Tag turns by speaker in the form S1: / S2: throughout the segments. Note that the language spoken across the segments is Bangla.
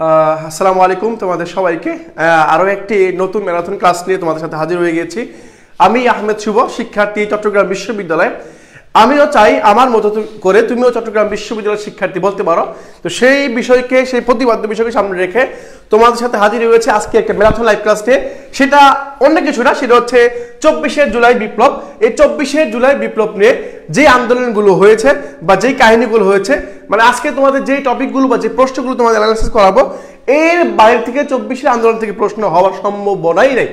S1: আসসালামু আলাইকুম তোমাদের সবাইকে আরো একটি নতুন ম্যারাথন ক্লাস নিয়ে তোমাদের সাথে হাজির হয়ে গেছি। আমি আহমেদ শুভ, শিক্ষার্থী চট্টগ্রাম বিশ্ববিদ্যালয়। আমিও চাই আমার মতো করে তুমিও চট্টগ্রাম বিশ্ববিদ্যালয়ের শিক্ষার্থী বলতে পারো। তো সেই বিষয়কে, সেই প্রতিপাদ্য বিষয়কে সামনে রেখে তোমাদের সাথে হাজির হয়েছে আজকে একটা ম্যারাথন লাইভ ক্লাস নিয়ে। সেটা অন্য কিছু না, সেটা হচ্ছে 24শে জুলাই বিপ্লব। এই 24শে জুলাই বিপ্লব নিয়ে যে আন্দোলনগুলো হয়েছে বা যেই কাহিনীগুলো হয়েছে, মানে আজকে তোমাদের যেই টপিকগুলো বা যে প্রশ্নগুলো তোমাদের অ্যানালাইসিস করাবো, এর বাইরে থেকে 24শে আন্দোলন থেকে প্রশ্ন হওয়ার সম্ভাবনাই নেই।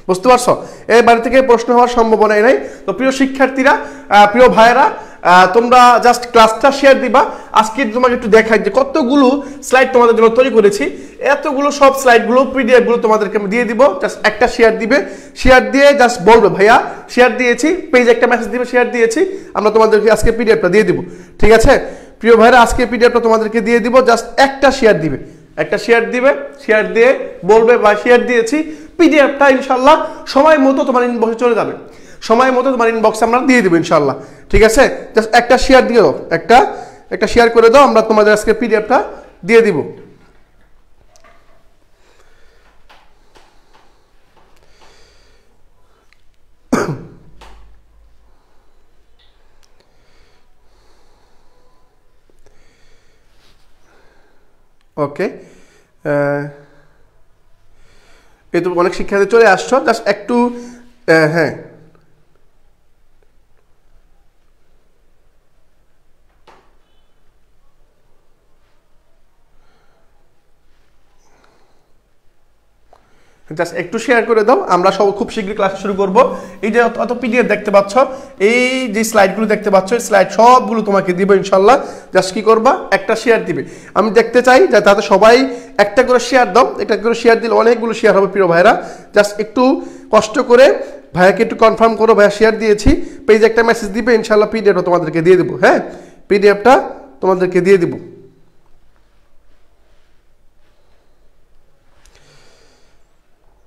S1: বুঝতে পারছো? এর বাইরে থেকে প্রশ্ন হওয়ার সম্ভাবনাই নাই। তো প্রিয় শিক্ষার্থীরা, প্রিয় ভাইয়েরা, তোমরা জাস্ট ক্লাসটা শেয়ার দিবা। আজকে তোমাকে একটু দেখাই যে কতগুলো স্লাইড তোমাদের জন্য তৈরি করেছি। এতগুলো সব স্লাইডগুলো পিডিএফগুলো তোমাদেরকে আমি দিয়ে দিব। জাস্ট একটা শেয়ার দিবে, শেয়ার দিয়ে জাস্ট বলবে ভাইয়া শেয়ার দিয়েছি, পেজে একটা মেসেজ দিবে শেয়ার দিয়েছি, আমরা তোমাদেরকে আজকে পিডিএফটা দিয়ে দিব। ঠিক আছে প্রিয় ভাইরা, আজকে পিডিএফটা তোমাদেরকে দিয়ে দিব। জাস্ট একটা শেয়ার দিবে, একটা শেয়ার দিবে, শেয়ার দিয়ে বলবে বা শেয়ার দিয়েছি। পিডিএফটা ইনশাল্লাহ সময় মতো তোমার ইনবক্সে চলে যাবে, সময় মতো তোমার ইনবক্সে আমরা দিয়ে দেবো ইনশাল্লাহ। ঠিক আছে, জাস্ট একটা শেয়ার দিয়ে দাও, একটা শেয়ার করে দাও, আমরা তোমাদের আজকে পিডিএফটা দিয়ে দিব। ওকে, এই তো অনেক শিক্ষার্থী চলে আসছো, জাস্ট একটু হ্যাঁ জাস্ট একটু শেয়ার করে দাও, আমরা সব খুব শীঘ্রই ক্লাস শুরু করব। এই যে অত পিডিএফ দেখতে পাচ্ছ, এই যে স্লাইডগুলো দেখতে পাচ্ছ, এই স্লাইড সবগুলো তোমাকে দিব ইনশাল্লাহ। জাস্ট কি করবা, একটা শেয়ার দিবে। আমি দেখতে চাই যে তাতে সবাই একটা করে শেয়ার দাও, একটা করে শেয়ার দিলে অনেকগুলো শেয়ার হবে প্রিয় ভাইরা। জাস্ট একটু কষ্ট করে ভাইয়াকে একটু কনফার্ম করো ভাইয়া শেয়ার দিয়েছি, পেজে একটা মেসেজ দিবে, ইনশাল্লাহ পিডিএফটা তোমাদেরকে দিয়ে দেবো। হ্যাঁ, পিডিএফটা তোমাদেরকে দিয়ে দিব।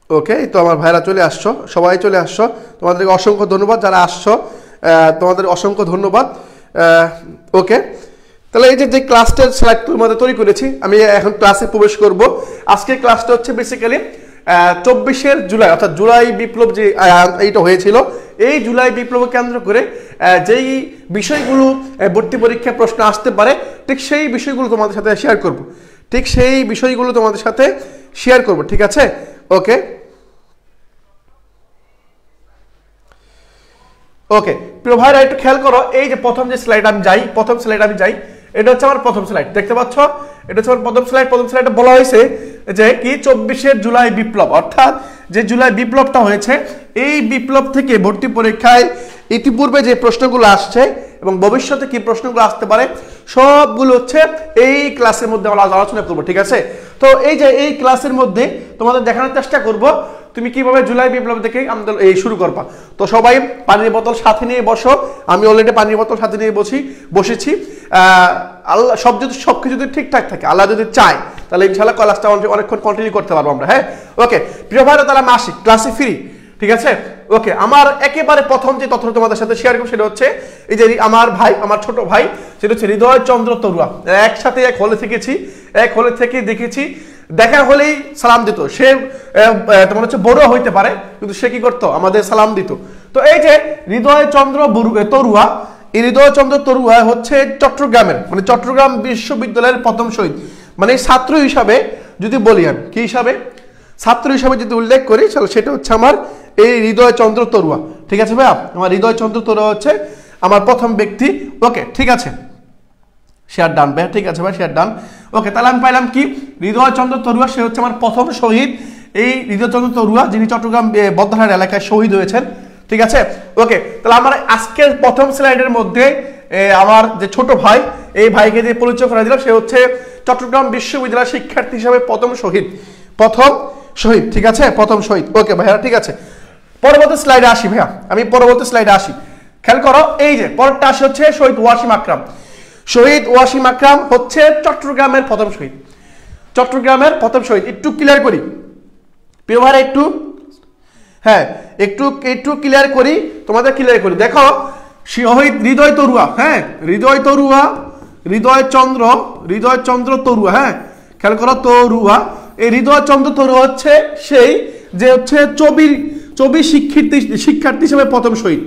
S1: ওকে, তো আমার ভাইরা চলে আসছো, সবাই চলে আসছো, তোমাদেরকে অসংখ্য ধন্যবাদ যারা আসছো, তোমাদের অসংখ্য ধন্যবাদ। ওকে, তাহলে এই যে ক্লাসটার স্লাইড তোমাদের তৈরি করেছি, আমি এখন ক্লাসে প্রবেশ করব। আজকের ক্লাসটা হচ্ছে বেসিক্যালি 24শে জুলাই, অর্থাৎ জুলাই বিপ্লব যে এইটা হয়েছিল, এই জুলাই বিপ্লবকে কেন্দ্র করে যেই বিষয়গুলো ভর্তি পরীক্ষায় প্রশ্ন আসতে পারে, ঠিক সেই বিষয়গুলো তোমাদের সাথে শেয়ার করব। ঠিক আছে? ওকে ওকে প্রিয় ভাইরা, একটু খেয়াল করো, এই যে প্রথম স্লাইড আমি যাই, এটা হচ্ছে আমার প্রথম স্লাইড, দেখতে পাচ্ছ? এটা হচ্ছে আমার প্রথম স্লাইডে বলা হয়েছে যে কি 24শে জুলাই বিপ্লব, অর্থাৎ যে জুলাই বিপ্লবটা হয়েছে, এই বিপ্লব থেকে ভর্তি পরীক্ষায় ইতিপূর্বে যে প্রশ্নগুলো আসছে এবং ভবিষ্যতে কি প্রশ্নগুলো আসতে পারে, সবগুলো হচ্ছে এই ক্লাসের মধ্যে আমরা আলোচনা করবো। ঠিক আছে, তো এই ক্লাসের মধ্যে তোমাদের দেখানোর চেষ্টা করব তুমি কিভাবে জুলাই বিপ্লব থেকে আন্দোলন শুরু করবা। তো সবাই পানির বোতল সাথে নিয়ে বসো, আমি অলরেডি পানির বোতল সাথে নিয়ে বসেছি। আল্লাহ সবকিছু যদি ঠিকঠাক থাকে, আল্লাহ যদি চায়, তাহলে ইনশাআল্লাহ ক্লাসটা অনেকক্ষণ কন্টিনিউ করতে পারবো আমরা। হ্যাঁ, ওকে প্রিয় ভাইরা, তাহলে আমি আসি, ক্লাসে ফিরি। ঠিক আছে, ওকে, আমার একেবারে প্রথম যে তথ্য তোমাদের সাথে শেয়ার করবো সেটা হচ্ছে এই যে আমার ছোট ভাই, সেটা হচ্ছে হৃদয় চন্দ্র তরুয়া। একসাথে এক হলে থেকে দেখেছি, দেখা হলেই সালাম দিত সে। তোমার হচ্ছে বড় হইতে পারে, কিন্তু সে কি করতো, আমাদের সালাম দিত। তো এই যে হৃদয় চন্দ্র তরুয়া, এই হৃদয় চন্দ্র তরুয়া হচ্ছে চট্টগ্রামের, মানে চট্টগ্রাম বিশ্ববিদ্যালয়ের প্রথম শহীদ। মানে ছাত্র হিসাবে যদি বলি, আমি কি হিসাবে, ছাত্র হিসাবে যদি উল্লেখ করি, সেটা হচ্ছে আমার এই হৃদয় চন্দ্র তরুয়া। ঠিক আছে ভাইয়া, আমার হৃদয় চন্দ্র তরুয়া হচ্ছে আমার প্রথম ব্যক্তি। ওকে, ঠিক আছে, শেয়ার ডান ভাইয়া, ঠিক আছে ভাই, শেয়ার ডান। ওকে, তাহলে আমি পাইলাম কি, হৃদয় চন্দ্র তরুয়া, সে হচ্ছে আমার প্রথম শহীদ। এই হৃদয় চন্দ্র তরুয়া যিনি চট্টগ্রাম বদ্ধহাট এলাকায় শহীদ হয়েছেন। ঠিক আছে, ওকে, তাহলে আমার আজকের প্রথম স্লাইডের মধ্যে আমার যে ছোট ভাই, এই ভাইকে যে পরিচয় করা দিলাম, সে হচ্ছে চট্টগ্রাম বিশ্ববিদ্যালয়ের শিক্ষার্থী হিসাবে প্রথম শহীদ। ঠিক আছে, প্রথম শহীদ। ওকে ভাইয়া, ঠিক আছে, পরবর্তী স্লাইডে আসি ভাইয়া, আমি পরবর্তী স্লাইডে আসি। খেয়াল করো, এই যে পরেরটা আসে হচ্ছে শহীদ ওয়াসিম আকরাম হচ্ছে চট্টগ্রামের প্রথম শহীদ। একটু ক্লিয়ার করি প্রিয় ভাইরা, একটু ক্লিয়ার করি, তোমাদের ক্লিয়ার করি। দেখো, শহীদ হৃদয় তরুয়া, হ্যাঁ, হৃদয় চন্দ্র তরুয়া, হ্যাঁ, খেয়াল করো তরুয়া, এই হৃদয়চন্দ্র তরুয়া হচ্ছে সেই যে হচ্ছে চবি শিক্ষার্থী হিসেবে প্রথম শহীদ,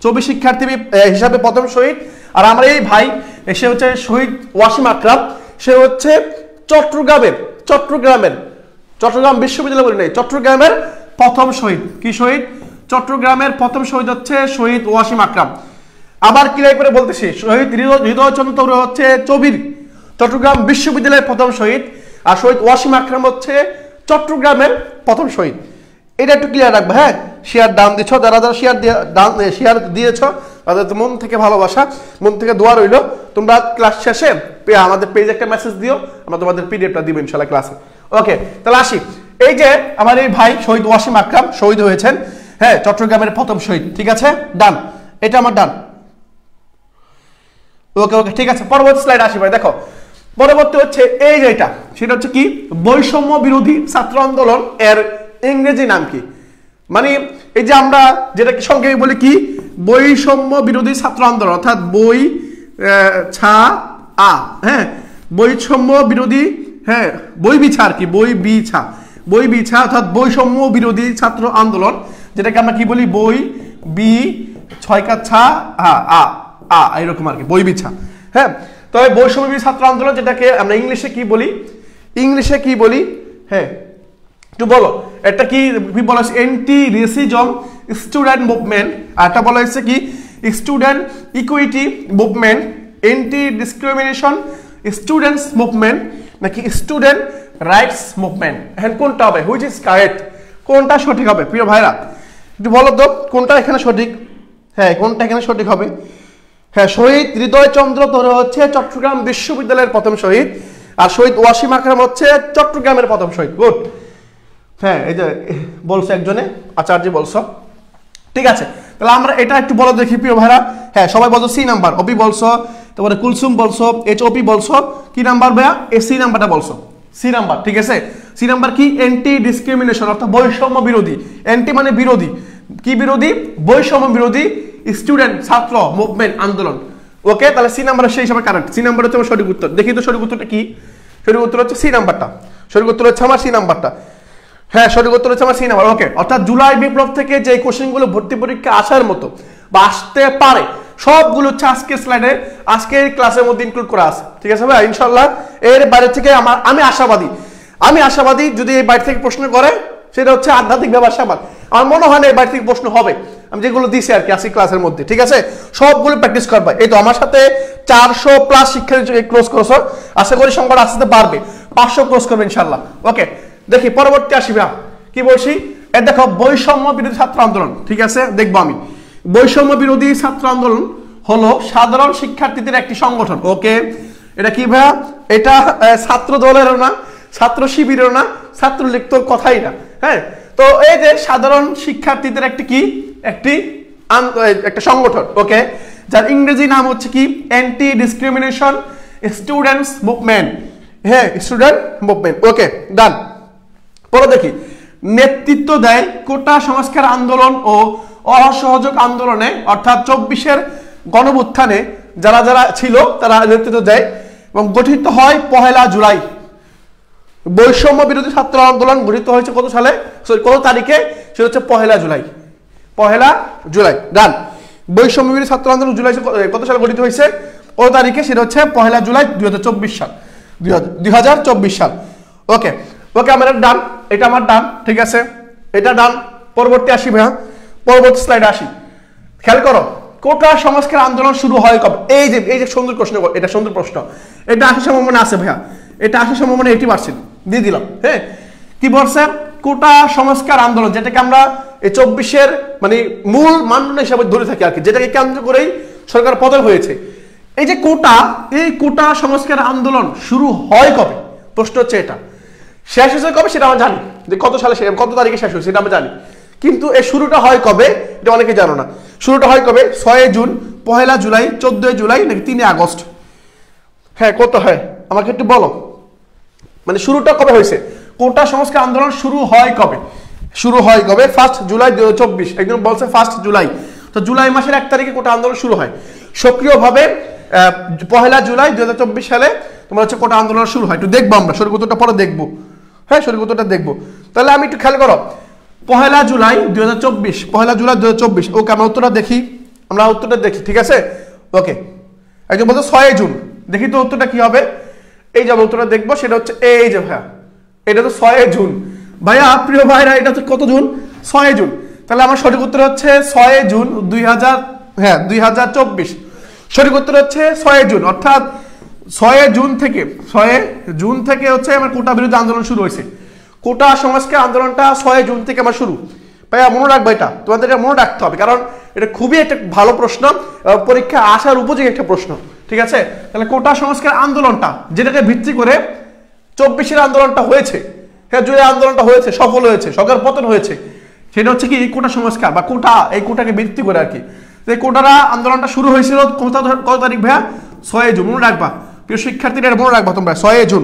S1: চবি শিক্ষার্থী হিসাবে প্রথম শহীদ। আর আমার এই ভাই সে হচ্ছে শহীদ ওয়াসিম আকরাম, সে হচ্ছে চট্টগ্রাম বিশ্ববিদ্যালয় বলে নেই, চট্টগ্রামের প্রথম শহীদ। কি শহীদ? চট্টগ্রামের প্রথম শহীদ হচ্ছে শহীদ ওয়াসিম আকরাম। আবার ক্লিয়ার করে বলতেছি, শহীদ হৃদয়চন্দ্র তরুয়া হচ্ছে চট্টগ্রাম বিশ্ববিদ্যালয়ের প্রথম শহীদ, আর শহীদ ওয়াসিম আকরাম হচ্ছে চট্টগ্রামের প্রথম শহীদ। এটা একটু ক্লিয়ার রাখবে। হ্যাঁ, শেয়ার দান দিচ্ছ, যারা শেয়ার দিয়েছ তাদের মন থেকে ভালোবাসা, মন থেকে দোয়া রইল। তোমরা ক্লাস শেষে আমাদের পেজে একটা মেসেজ দিও, আমরা তোমাদের পিডিএফটা দিব ইনশাআল্লাহ ক্লাসে। ওকে, তাহলে আসি। এই যে আমার এই ভাই শহীদ ওয়াসিম আকরাম শহীদ হয়েছেন, হ্যাঁ, চট্টগ্রামের প্রথম শহীদ। ঠিক আছে, ডান, এটা আমার ডান। ওকে ওকে, ঠিক আছে, পরবর্তী স্লাইড আসি ভাই। দেখো পরবর্তী হচ্ছে এই যে এটা, সেটা হচ্ছে কি বৈষম্য বিরোধী ছাত্র আন্দোলন, এর ইংরেজি নাম কি? মানে এই যে আমরা যেটাকে সংক্ষেপে বলি কি বৈষম্য বিরোধী ছাত্র আন্দোলন, অর্থাৎ হ্যাঁ, বৈষম্য বিরোধী, হ্যাঁ, বইবিছা আর কি, বইবিছা অর্থাৎ বৈষম্য বিরোধী ছাত্র আন্দোলন, যেটাকে আমরা কি বলি এরকম আর কি, বইবিছা। হ্যাঁ, তবে বৈষম্য বিরোধী ছাত্র আন্দোলন যেটাকে আমরা ইংলিশে কি বলি, হ্যাঁ একটু বলো, এটা কি বলা হচ্ছে? অ্যান্টি রেসিজম স্টুডেন্ট মুভমেন্ট, আর এটা বলা হচ্ছে কি student equity movement, anti discrimination students movement, নাকি স্টুডেন্ট রাইটস মুভমেন্ট? হ্যাঁ, কোনটা হবে? Which is correct? কোনটা সঠিক হবে প্রিয় ভাইরা? একটু বলো তো কোনটা এখানে সঠিক। হ্যাঁ, কোনটা এখানে সঠিক হবে? হ্যাঁ, শহীদ হৃদয়চন্দ্র তরুয়া হচ্ছে চট্টগ্রাম বিশ্ববিদ্যালয়ের প্রথম শহীদ, আর শহীদ ওয়াসিম আকরাম হচ্ছে চট্টগ্রামের প্রথম শহীদ। গুড। হ্যাঁ, এই যে বলছো একজনে, আচার্য বলছো, ঠিক আছে। তাহলে আমরা এটা একটু বলো দেখি প্রিয় ভাইরা। হ্যাঁ, সবাই বলছো সি নাম্বার, অপি বলছো, তারপরে কুলসুম বলছো, HOP বলছো, কি নাম্বার ভাইয়া? সি নাম্বারটা বলছো, সি নাম্বার। ঠিক আছে, সি নাম্বার কি? অ্যান্টি ডিসক্রিমিনেশন অর্থাৎ বৈষম্য বিরোধী। অ্যান্টি মানে বিরোধী, কি বিরোধী? বৈষম্য বিরোধী স্টুডেন্ট ছাত্র মুভমেন্ট আন্দোলন। ওকে, তাহলে সি নাম্বার সেই হিসাবে কারেক্ট। সি নাম্বার হচ্ছে আমার সঠিক উত্তর। দেখি তো সঠিক উত্তরটা কি? সঠিক উত্তর হচ্ছে সি নাম্বারটা, সঠিক উত্তর হচ্ছে আমার সি নাম্বারটা। হ্যাঁ, সঠিক উত্তর হচ্ছে আমার সি নাম্বার। ওকে, অর্থাৎ জুলাই বিপ্লব থেকে যে কোশ্চেনগুলো ভর্তি পরীক্ষা আসার মতো বা আসতে পারে সবগুলো হচ্ছে আজকের স্লাইডে, আজকের ক্লাসের মধ্যে ইনক্লুড করা আছে। ঠিক আছে ভাই, ইনশাআল্লাহ এর বাইরে থেকে আমি আশাবাদী যদি এই বাইরে থেকে প্রশ্ন করে সেটা হচ্ছে আধ্যাত্মিক ব্যবসাবাদ। আমার মনে হয় না এই বাইরে থেকে প্রশ্ন হবে, আমি যেগুলো দিছি আর কি আজকে ক্লাসের মধ্যে। ঠিক আছে, সবগুলো প্র্যাকটিস করবা। এই তো আমার সাথে 400+ শিক্ষার্থী ক্লোজ করছো, আশা করি সংখ্যাটা আসতে পারবে, 500 ক্লোজ করবে ইনশাআল্লাহ। ওকে, দেখি পরবর্তী আসিবা কি বলছি। এ দেখো বৈষম্য বিরোধী ছাত্র আন্দোলন। ঠিক আছে, দেখবো আমি। বৈষম্য বিরোধী ছাত্র আন্দোলন হলো সাধারণ শিক্ষার্থীদের একটি সংগঠন। ওকে, এটা কি ভাইয়া? এটা ছাত্র দলেরও না, ছাত্র শিবিরেরও না, ছাত্রলীগ তোর কথাই না। হ্যাঁ, তো এই যে সাধারণ শিক্ষার্থীদের একটা সংগঠন। ওকে, যার ইংরেজি নাম হচ্ছে কি অ্যান্টি ডিসক্রিমিনেশন স্টুডেন্টস মুভমেন্ট। হ্যাঁ, স্টুডেন্ট মুভমেন্ট। ওকে, ডান। পরে দেখি, নেতৃত্ব দেয় কোটা সংস্কার আন্দোলন ও অসহযোগ আন্দোলনে, অর্থাৎ 24-এর গণঅভ্যুত্থানে যারা যারা ছিল তারা নেতৃত্ব দেয় এবং গঠিত হয় 1 জুলাই। বৈষম্য বিরোধী ছাত্র আন্দোলন গঠিত হয়েছে কত সালে, কত তারিখে? সেটা হচ্ছে 1 জুলাই। 1 জুলাই, ডান। বৈষম্য বিরোধী ছাত্র আন্দোলন কত সালে গঠিত হয়েছে, কত তারিখে? সেটা হচ্ছে 1 জুলাই 2024 সাল, 2024 সাল। ওকে ওকে, আমার ডান, এটা আমার ডান। ঠিক আছে, এটা ডান। পরবর্তী আসি ভাইয়া, পরবর্তী স্লাইডে আসি। খেয়াল করো, কোটা সংস্কার আন্দোলন শুরু হয় কবে? এই যে সুন্দর প্রশ্ন, এটা সুন্দর প্রশ্ন। এটা আসার সম্ভাবনা আছে ভাইয়া, এটা আসার সম্ভাবনা 80% দিয়ে দিলাম। হ্যাঁ, কি বলছে? কোটা সংস্কার আন্দোলন, যেটাকে আমরা এই 24-এর মানে মূল মানদণ্ড হিসাবে ধরে থাকি আর কি, যেটাকে কেন্দ্র করেই সরকার পতন হয়েছে। এই যে কোটা সংস্কার আন্দোলন শুরু হয় কবে? প্রশ্ন হচ্ছে এটা। শেষ হয়েছে কবে সেটা আমরা জানি, যে কত সালে কত তারিখে শেষ হয়েছে এটা আমরা জানি, কিন্তু এই শুরুটা হয় কবে এটা অনেকে জানো না। শুরুটা হয় কবে? 6 জুন, 1 জুলাই, 14 জুলাই, নাকি 3 আগস্ট? হ্যাঁ, কত হয় আমাকে একটু বলো, মানে শুরুটা কবে হয়েছে? কোটা সংস্কার আন্দোলন শুরু হয় কবে? 1 জুলাই 2024। একজন বলছে 1 জুলাই, তো জুলাই মাসের 1 তারিখে কোটা আন্দোলন শুরু হয়। সক্রিয়ভাবে 1 জুলাই 2024 সালে তোমার হচ্ছে কোটা আন্দোলন শুরু হয়। একটু দেখবো আমরা সঠিক উত্তরটা পরে দেখবো, হ্যাঁ সঠিক উত্তরটা দেখবো। তাহলে আমি একটু খেয়াল করো 1 জুলাই 2024, 1 জুলাই 2024। ওকে আমরা উত্তরটা দেখি, আমরা উত্তরটা দেখি, ঠিক আছে ওকে। একজন বলছে 6 জুন, দেখি তো উত্তরটা কি হবে। এই যে উত্তরটা দেখবো সেটা হচ্ছে এই যে ভাইয়া, এটা তো 6 জুন ভাইয়া, প্রিয় ভাইরা এটা হচ্ছে কত জুন, 6 জুন। তাহলে আমার সঠিক উত্তর হচ্ছে 6 জুন 2024। সঠিক উত্তর হচ্ছে 6 জুন, অর্থাৎ 6 জুন থেকে হচ্ছে আমার কোটা বিরোধী আন্দোলন শুরু হয়েছে। কোটা সংস্কার আন্দোলনটা 6 জুন থেকে আমার শুরু। ভাইয়া মনে রাখবে, এটা তোমাদের এটা মনে রাখতে হবে, কারণ এটা খুবই একটা ভালো প্রশ্ন, পরীক্ষা আসার উপযোগী একটা প্রশ্ন, ঠিক আছে। তাহলে কোটা সংস্কার আন্দোলনটা যেটাকে ভিত্তি করে 24-এর আন্দোলনটা হয়েছে, হ্যাঁ জুলাই আন্দোলনটা হয়েছে, সফল হয়েছে, সরকার পতন হয়েছে, সেটা হচ্ছে কি কোটা সংস্কার বা কোটা, এই কোটাকে ভিত্তি করে আর কি। এই কোটারা আন্দোলনটা শুরু হয়েছিল কত তারিখ ভাইয়া, 6 জুন। মনে রাখবা প্রিয় শিক্ষার্থীরা, মনে রাখবা তোমরা 6 জুন।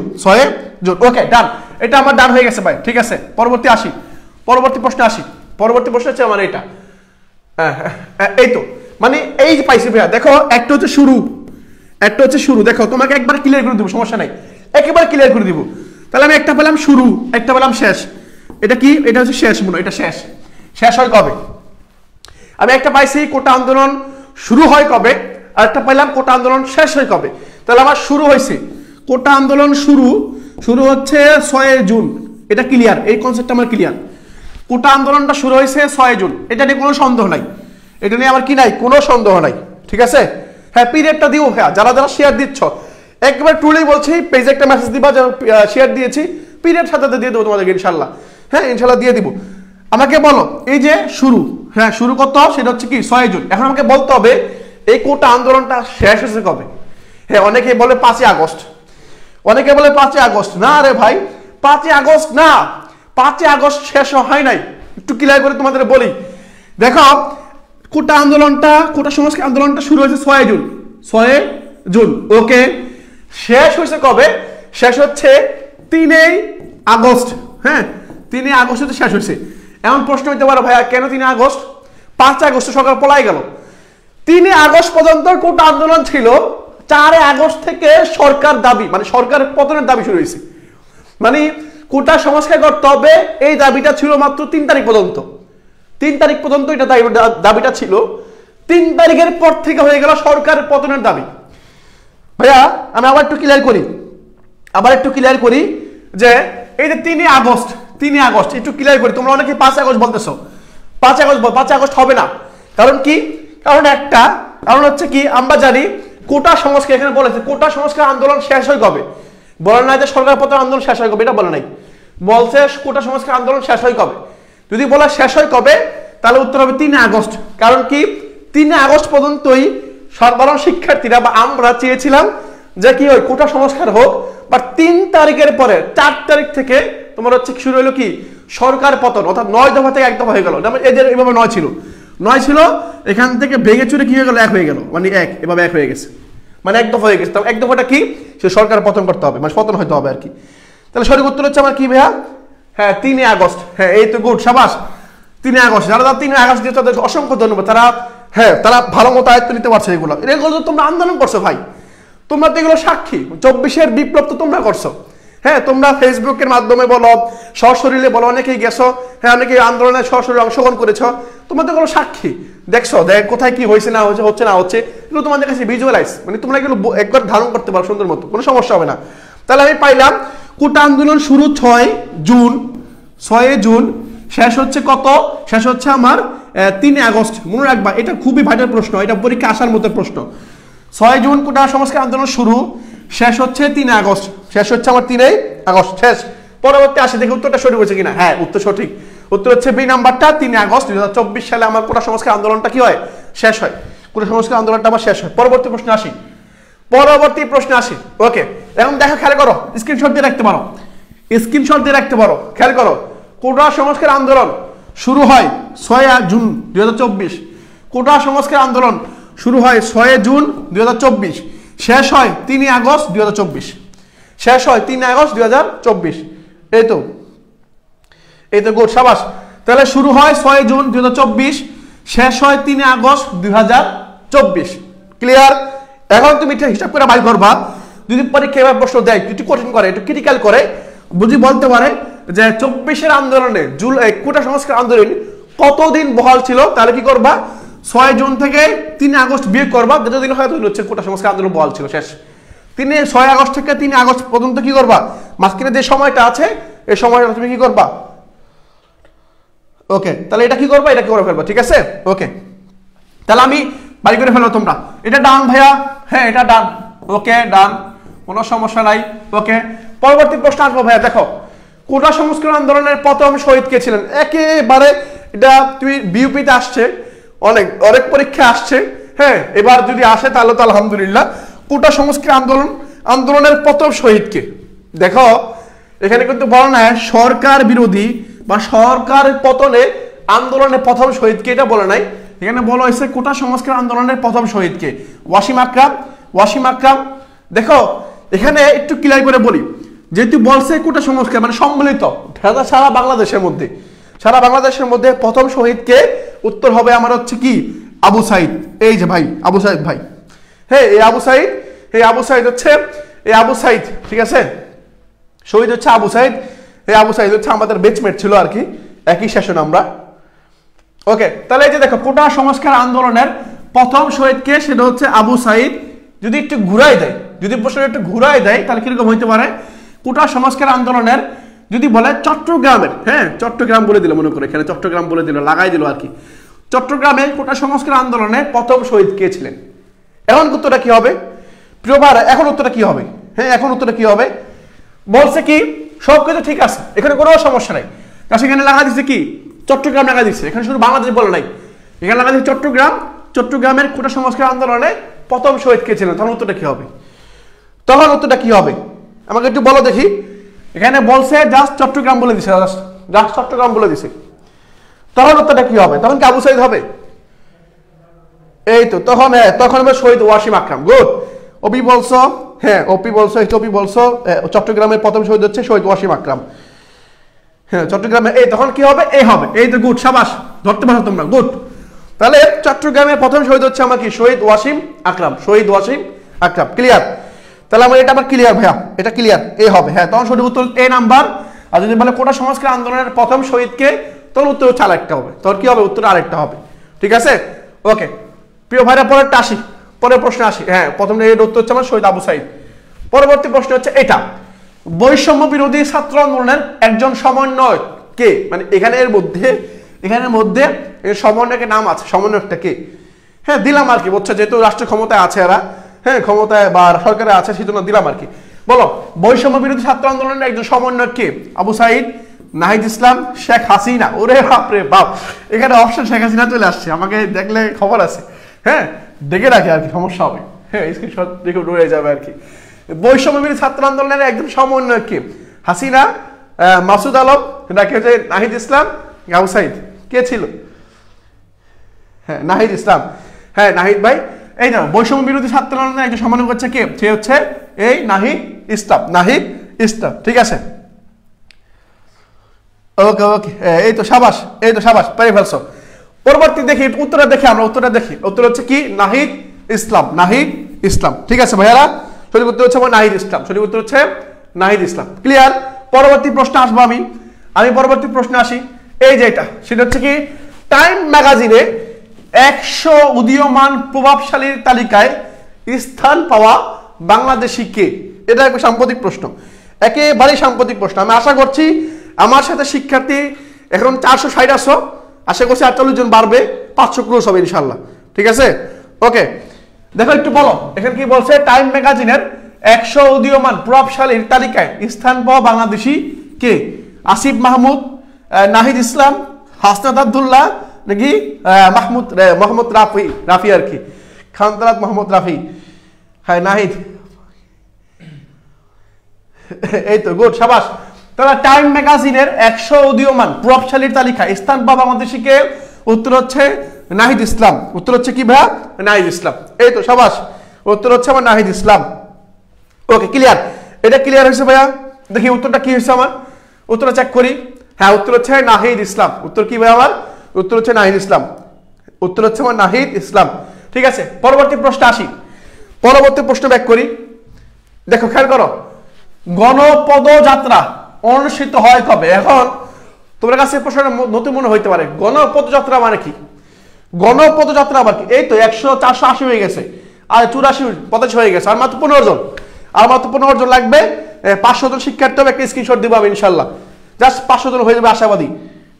S1: ওকে ডান, এটা আমার ডান হয়ে গেছে ভাই, ঠিক আছে। পরবর্তী প্রশ্ন আসি। পরবর্তী প্রশ্ন হচ্ছে আমার এটা, এই তো মানে এই যে পাইছি ভাইয়া, দেখো একটা হচ্ছে শুরু, দেখো তোমাকে একবার ক্লিয়ার করে দিব, সমস্যা নাই, একেবারে ক্লিয়ার করে দিব। তাহলে আমি একটা পেলাম শুরু, একটা পেলাম শেষ। এটা কি, এটা হচ্ছে শেষ, মনে এটা শেষ হয় কবে। আমি একটা পাইছি কোটা আন্দোলন শুরু হয় কবে, আর একটা পাইলাম কোটা আন্দোলন শেষ হয় কবে। তাহলে আমার শুরু হয়েছে কোটা আন্দোলন শুরু হচ্ছে 6 জুন, এটা ক্লিয়ার, এই কনসেপ্টটা আমার ক্লিয়ার। কোটা আন্দোলনটা শুরু হয়েছে 6 জুন, এটা নিয়ে কোনো সন্দেহ নাই, এটা নিয়ে আমার কি নাই, কোনো সন্দেহ নাই, ঠিক আছে। হ্যাঁ পিরিয়ডটা দিও, হ্যাঁ যারা শেয়ার দিচ্ছ একবার ট্রুলি বলছি, পেজে একটা মেসেজ দিবা যারা শেয়ার দিয়েছি, পিরিয়ড সাথে দিয়ে দেবো তোমাদেরকে ইনশাল্লাহ, হ্যাঁ ইনশাল্লাহ দিয়ে দিব। আমাকে বলো এই যে শুরু, হ্যাঁ শুরু কত, সেটা হচ্ছে কি 6 জুন। এখন আমাকে বলতে হবে এই কোটা আন্দোলনটা শেষ হয়েছে কবে। হ্যাঁ অনেকে বলে 5 আগস্ট, অনেকে বলে 5 আগস্ট। না রে ভাই, 5 আগস্ট না, 5 আগস্ট শেষ হয় নাই। একটু ক্লিয়ার করে তোমাদের বলি, দেখো কোটা সংস্কার আন্দোলনটা শুরু হয়েছে 6 জুন, ওকে। শেষ হয়েছে কবে, শেষ হচ্ছে 3 আগস্ট, হ্যাঁ 3 আগস্ট হচ্ছে শেষ হয়েছে। এমন প্রশ্ন হইতে পারে ভাইয়া কেন 3 আগস্ট, 5 আগস্ট সরকার পলাই গেল। 3 আগস্ট পর্যন্ত কোটা আন্দোলন ছিল, 4 আগস্ট থেকে সরকার দাবি, মানে সরকারের পতনের দাবি শুরু হয়েছে। মানে কোটা সংস্কার করতে হবে এই দাবিটা ছিল মাত্র 3 তারিখ পর্যন্ত, 3 তারিখ পর্যন্ত এটা দাবিটা ছিল। 3 তারিখের পর থেকে হয়ে গেল সরকারের পতনের দাবি। ভাইয়া আমি আবার একটু ক্লিয়ার করি যে এই যে 3 আগস্ট একটু ক্লিয়ার করি। তোমরা অনেকে 5 আগস্ট বলতেছো, 5 আগস্ট হবে না। কারণ কি, কারণ হচ্ছে কি, আমরা জানি কোটা সংস্কার, এখানে বলেছে কোটা সংস্কার আন্দোলন শেষ হয় কবে, বলে নাই যে সরকার পতন আন্দোলন শেষ হয় কবে, এটা বলে নাই, বলছে কোটা সংস্কার আন্দোলন শেষ হয় কবে। যদি বলা শেষ হয় কবে তাহলে উত্তর হবে 3 আগস্ট। কারণ কি 3 আগস্ট পর্যন্তই সাধারণ শিক্ষার্থীরা বা আমরা চেয়েছিলাম যে কি হয় কোটা সংস্কার হোক, বাট 3 তারিখের পরে 4 তারিখ থেকে তোমার হচ্ছে শুরু হলো কি সরকার পতন, অর্থাৎ 9 দফা থেকে 1 দফা হয়ে গেল। এদের এভাবে 9 ছিল, এখান থেকে ভেঙে চুরে কি হয়ে গেল 1 হয়ে গেল, মানে এভাবে 1 হয়ে গেছে, মানে 1 দফা হয়ে গেছে। তাহলে 1 দফাটা কি, সে সরকার পতন করতে হবে, মানে পতন হইতে হবে আর কি। তাহলে সঠিক উত্তর হচ্ছে আমার কি ভাইয়া, হ্যাঁ 3 আগস্ট। হ্যাঁ এই তো গুড, সাবাস, 3 আগস্ট। যারা 3 আগস্ট দিয়ে তাদের অসংখ্য ধন্যবাদ, তারা ভালো মতো আয়ত্ত নিতে পারছে। এগুলো তোমরা আন্দোলন করছো ভাই, তোমরা তো এগুলো সাক্ষী, 24-এর বিপ্লব তো তোমরা করছো। হ্যাঁ তোমরা ফেসবুকের মাধ্যমে বলো, সশরীরে বলো, অনেকেই গেছো, হ্যাঁ অনেকেই আন্দোলনে সশরীরে অংশগ্রহণ করেছো, তোমরা তো এগুলো সাক্ষী, দেখছো কোথায় কি হয়েছে না হচ্ছে, এগুলো তোমাদের কাছে ভিজুয়ালাইজ, মানে তোমরা এগুলো একবার ধারণ করতে পারো সুন্দর মতো, কোনো সমস্যা হবে না। তাহলে আমি পাইলাম কোটা আন্দোলন শুরু 6 জুন, শেষ হচ্ছে কত, শেষ হচ্ছে আমার 3 আগস্ট। মনে রাখবা এটা খুবই ভাইটাল প্রশ্ন, এটা পরীক্ষা আসার মতো প্রশ্ন। 6 জুন কোটা সংস্কার আন্দোলন শুরু, শেষ হচ্ছে 3 আগস্ট, শেষ হচ্ছে আমার 3 আগস্ট শেষ। পরবর্তী আসে দেখি উত্তরটা সঠিক হয়েছে কিনা। হ্যাঁ উত্তর সঠিক, উত্তর হচ্ছে বি নাম্বারটা, 3 আগস্ট 2024 সালে আমার কোটা সংস্কার আন্দোলনটা কি হয়, শেষ হয়, কোটা সংস্কার আন্দোলনটা আমার শেষ হয়। পরবর্তী প্রশ্নে আসি, ওকে। এখন দেখো, খেয়াল করো, স্ক্রিনশট দিয়ে রাখতে পারো, খেয়াল করো। কোটা সংস্কার আন্দোলন শুরু হয় 6 জুন 2024, কোটা সংস্কার আন্দোলন শুরু হয় 6 জুন 2024, শেষ হয় 3 আগস্ট 2024, শেষ হয় 3 আগস্ট 2024। এই তো গুড, সাবাস। তাহলে শুরু হয় 6 জুন 2024, শেষ হয় 3 আগস্ট 2024, ক্লিয়ার। এখন তুমি এটা হিসাব করে বাই করবা, যদি পরীক্ষা এবার প্রশ্ন দেয় একটু কঠিন করে একটু ক্রিটিক্যাল করে, বুঝি বলতে পারে যে 24-এর আন্দোলনে কোটা সংস্কার আন্দোলন কতদিন বহাল ছিল, তাহলে কি করবা 6 জুন থেকে 3 আগস্ট বিয়োগ করবা, যতদিন হয় ততদিন হচ্ছে কোটা সংস্কার আন্দোলন বহাল ছিল, শেষ। 6 আগস্ট থেকে 3 আগস্ট পর্যন্ত কি করবা, মাঝখানে যে সময়টা আছে এই সময়টা তুমি কি করবা, ওকে, তাহলে এটা কি করবা, এটা কি করে ফেলবা, ঠিক আছে, ওকে। তাহলে আমি বাড়ি করে ফেলো তোমরা, এটা ডান ভাইয়া, হ্যাঁ এটা ডান, ওকে ডান, কোনো সমস্যা নাই, ওকে। পরবর্তী প্রশ্ন আসবো ভাইয়া, দেখো কোটা সংস্কার আন্দোলনের প্রথম শহীদ কে ছিলেন, একেবারে এটা তুমি বিউপিতে আসছে, অনেক পরীক্ষা আসছে, হ্যাঁ এবার যদি আসে তাহলে তো আলহামদুলিল্লাহ। কোটা সংস্কার আন্দোলনের প্রথম শহীদ কে, দেখো এখানে কিন্তু বলা নাই সরকার বিরোধী বা সরকার পতনে আন্দোলনের প্রথম শহীদ কে, এটা বলে নাই, এখানে বলা হয়েছে কোটা সংস্কার আন্দোলনের প্রথম শহীদ কে, ওয়াসিম আকরাম। দেখো এখানে একটু ক্লিয়ার করে বলি, যেহেতু বলছে কোটা সংস্কার মানে সম্মিলিত সারা বাংলাদেশের মধ্যে প্রথম শহীদ কে, উত্তর হবে আমার হচ্ছে কি আবু সাইদ, এই যে ভাই আবু সাইদ ভাই, হ্যাঁ এই আবু সাইদ হচ্ছে ঠিক আছে, শহীদ হচ্ছে আবু সাইদ। এই আবু সাইদ হচ্ছে আমাদের বেচমেট ছিল আর কি, একই সেশন আমরা, ওকে। তাহলে এই যে দেখো কোটা সংস্কার আন্দোলনের প্রথম শহীদ কে, সেটা হচ্ছে আবু সাইদ। যদি একটু ঘুরাই দেয়, যদি প্রশ্নটা একটু ঘুরাই দেয় তাহলে কিরকম হইতে পারে, কোটা সংস্কার আন্দোলনের যদি বলে চট্টগ্রামের, হ্যাঁ চট্টগ্রাম বলে দিল, মনে করে এখানে চট্টগ্রাম বলে দিল, লাগাই দিল আর কি, চট্টগ্রামে কোটা সংস্কার আন্দোলনে প্রথম শহীদ কে ছিলেন। এখন উত্তরটা কি হবে প্রিয় ভাইরা, এখন উত্তরটা কি হবে, হ্যাঁ এখন উত্তরটা কি হবে, বলছে কি সবকিছু ঠিক আছে, এখানে কোনো সমস্যা নাই, কারণ সেখানে লাগা দিচ্ছে কি চট্টগ্রাম লাগা দিচ্ছে, এখানে শুধু বাংলাদেশ বলে নাই, এখানে লাগা দিচ্ছে চট্টগ্রামের কোটা সংস্কার আন্দোলনে প্রথম শহীদ কে ছিলেন, তখন উত্তরটা কি হবে, আমাকে একটু বলো দেখি। এখানে বলছে জাস্ট চট্টগ্রাম বলে দিছে, তখন উত্তরটা কি হবে, তখন কি আবু সাইদ হবে, এই তো তখন হবে শহীদ ওয়াসিম আকরাম, গুড। ওপি বলছো, হ্যাঁ ওপি বলছো চট্টগ্রামের প্রথম শহীদ হচ্ছে শহীদ ওয়াসিম আকরাম, হ্যাঁ চট্টগ্রামে, এই তখন কি হবে, এই তো গুড, সাবাস ধরতে পারো তোমরা, গুড। তাহলে চট্টগ্রামের প্রথম শহীদ হচ্ছে আমার কি শহীদ ওয়াসিম আকরাম, ক্লিয়ার। তাহলে আমার এটা আমার ক্লিয়ার ভাইয়া, এটা ক্লিয়ার, এ হবে, হ্যাঁ তখন সঠিক উত্তর এ নাম্বার। আর যদি বলে কোটা সংস্কার আন্দোলনের প্রথম শহীদকে, তখন উত্তর হচ্ছে আরেকটা হবে, তখন কি হবে, উত্তর আরেকটা হবে, ঠিক আছে, ওকে। প্রিয় ভাইরা পরের প্রশ্ন আসি, হ্যাঁ প্রথম এর উত্তর হচ্ছে আমার শহীদ আবু সাইদ। পরবর্তী প্রশ্ন হচ্ছে এটা, বৈষম্য বিরোধী ছাত্র আন্দোলনের একজন সমন্বয়ক কে, মানে এখানের মধ্যে এর সমন্বয়কের নাম আছে, সমন্বয়কটা কে, হ্যাঁ দিলাম আর কি, বুঝছো যেহেতু রাষ্ট্র ক্ষমতায় আছে এরা, হ্যাঁ ক্ষমতায় বা সরকারে আছে সেজন্য দিলাম আর কি। বলো বৈষম্য বিরোধী ছাত্র আন্দোলনের একজন সমন্বয়ক কে, আবু সাইদ, নাহিদ ইসলাম, শেখ হাসিনা। ওরে বাপরে বাপ, এখানে অপশন শেখ হাসিনা চলে আসছে, আমাকে দেখলে খবর আছে, হ্যাঁ দেখে রাখে আর কি, সমস্যা হবে, হ্যাঁ স্ক্রিনশট দেখে রয়ে যাবে আর কি। বৈষম্য বিরোধী ছাত্র আন্দোলনের একজন সমন্বয়ক কে, হাসিনা, মাসুদ আলম, নাকি হচ্ছে নাহিদ ইসলাম, আবু সাইদ, কে ছিল, হ্যাঁ নাহিদ ইসলাম, হ্যাঁ নাহিদ ভাই। এই না বৈষম্য বিরোধী ছাত্র আন্দোলনের একজন সমন্বয়ক হচ্ছে কে, সে হচ্ছে এই নাহিদ ইসলাম, ঠিক আছে, ওকে, এই তো সাবাস, পারি ফেলছো। পরবর্তী দেখি উত্তরটা দেখি, উত্তর হচ্ছে কি নাহিদ ইসলাম, ঠিক আছে ভাইয়ারা, সঠিক উত্তর হচ্ছে নাহিদ ইসলাম, ক্লিয়ার। পরবর্তী প্রশ্ন আসবো আমি পরবর্তী প্রশ্নে আসি, এই যে এটা, সেটা হচ্ছে কি টাইম ম্যাগাজিনে 100 উদীয়মান প্রভাবশালীর তালিকায় স্থান পাওয়া বাংলাদেশি কে, এটা একটা সাম্প্রতিক প্রশ্ন, একেবারেই সাম্প্রতিক প্রশ্ন। আমি আশা করছি আমার সাথে শিক্ষার্থী এখন 460 আসো, আশা করছি 48 জন বাড়বে, 500 ক্লোজ হবে ইনশাল্লাহ, ঠিক আছে, ওকে। দেখো একটু বলো এখানে কি বলছে, টাইম ম্যাগাজিনের 100 উদীয়মান প্রভাবশালীর তালিকায় স্থান পাওয়া বাংলাদেশি কে, আসিফ মাহমুদ, নাহিদ ইসলাম, হাসনাত আব্দুল্লাহ, নাকি মোহাম্মদ রাফি আর কি, খানতারাত মোহাম্মদ রাফি, হ্যাঁ নাহিদ, এই তো গুড, সাবাস। তাহলে টাইম ম্যাগাজিনের 100 উদীয়মান প্রভাবশালীর তালিকায় স্থান পাওয়া বাংলাদেশিকে, উত্তর হচ্ছে নাহিদ ইসলাম, উত্তর হচ্ছে কি ভাইয়া, নাহিদ ইসলাম, এই তো সাবাস, উত্তর হচ্ছে আমার নাহিদ ইসলাম, ওকে ক্লিয়ার। এটা ক্লিয়ার হয়েছে ভাইয়া, দেখি উত্তরটা কি হয়েছে আমার, উত্তরটা চেক করি, হ্যাঁ উত্তর হচ্ছে নাহিদ ইসলাম, উত্তর কি ভাই আমার, উত্তর হচ্ছে নাহিদ ইসলাম, ঠিক আছে। পরবর্তী প্রশ্ন আসি, পরবর্তী প্রশ্ন ব্যাক করি। দেখো খেয়াল করো, গণপদযাত্রা অনুষ্ঠিত হয় কবে? এখন তোমার কাছে প্রশ্নটা নতুন মনে হইতে পারে, গণপদযাত্রা মানে কি? গণপদযাত্রা আবার কি? এই তো 100 480 হয়ে গেছে, আর 84 85 হয়ে গেছে, আর মাত্র 15 জন, আর মাত্র 15 জন লাগবে। 500 জন শিক্ষার্থী হবে, একটা স্ক্রিনশট দিব আমি ইনশাল্লাহ, জাস্ট 500 জন হয়ে যাবে আশাবাদী।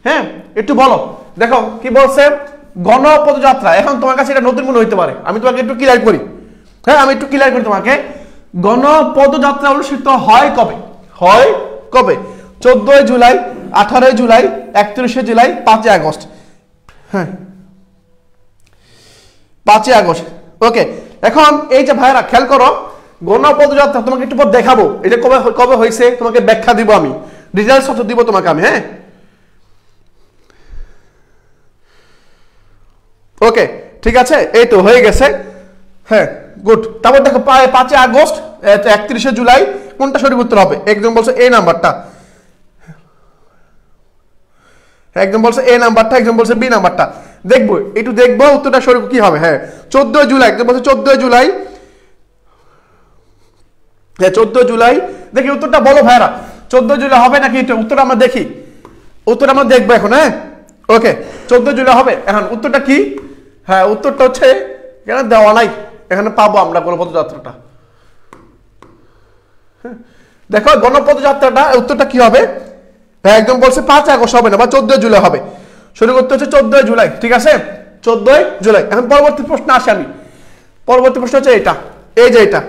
S1: হ্যাঁ, একটু বলো, দেখো কি বলছে, গণপদযাত্রা। এখন তোমার কাছে এটা নতুন মনে হইতে পারে, আমি তোমাকে একটু ক্লিয়ার করি। হ্যাঁ, আমি একটু ক্লিয়ার করি তোমাকে। গণপদযাত্রা অনুষ্ঠিত হয় কবে? হয় কবে? 14 জুলাই, 18 জুলাই, 31 জুলাই, 5 আগস্ট। হ্যাঁ, 5 আগস্ট। ওকে, এখন এই যে ভাইরা খেয়াল করো, গণপদযাত্রা তোমাকে একটু পর দেখাবো, এটা কবে কবে হয়েছে তোমাকে ব্যাখ্যা দিব আমি, ডিটেইলস সব দিব তোমাকে আমি। হ্যাঁ, ওকে ঠিক আছে, এই তো হয়ে গেছে। হ্যাঁ, গুড। তারপর দেখো 5 আগস্ট, 31 জুলাই, কোনটা সঠিক উত্তর হবে? একজন বলছে এই নাম্বারটা, একজন বলছে এ নাম্বারটা, একজন বলছে বি নাম্বারটা। দেখবো, একটু দেখবো উত্তরটা সঠিক কি হবে। হ্যাঁ, 14 জুলাই, একজন বলছে 14 জুলাই। হ্যাঁ, 14 জুলাই। দেখি উত্তরটা বলো ভাইরা, 14 জুলাই হবে নাকি? উত্তরটা আমরা দেখি, উত্তর আমরা দেখবো এখন। হ্যাঁ, ওকে, 14 জুলাই হবে। এখন উত্তরটা কি? হ্যাঁ, উত্তরটা হচ্ছে এখানে দেওয়া নাই, এখানে পাবো আমরা গণপদযাত্রাটা। দেখো গণপদযাত্রাটা উত্তরটা কি হবে? একদম বলছে 5 আগস্ট হবে না, বা 14 জুলাই হবে। সঠিক উত্তর হচ্ছে 14 জুলাই। ঠিক আছে, 14 জুলাই। এখন পরবর্তী প্রশ্ন আসে আমি, পরবর্তী প্রশ্ন হচ্ছে এটা, এই যে এটা।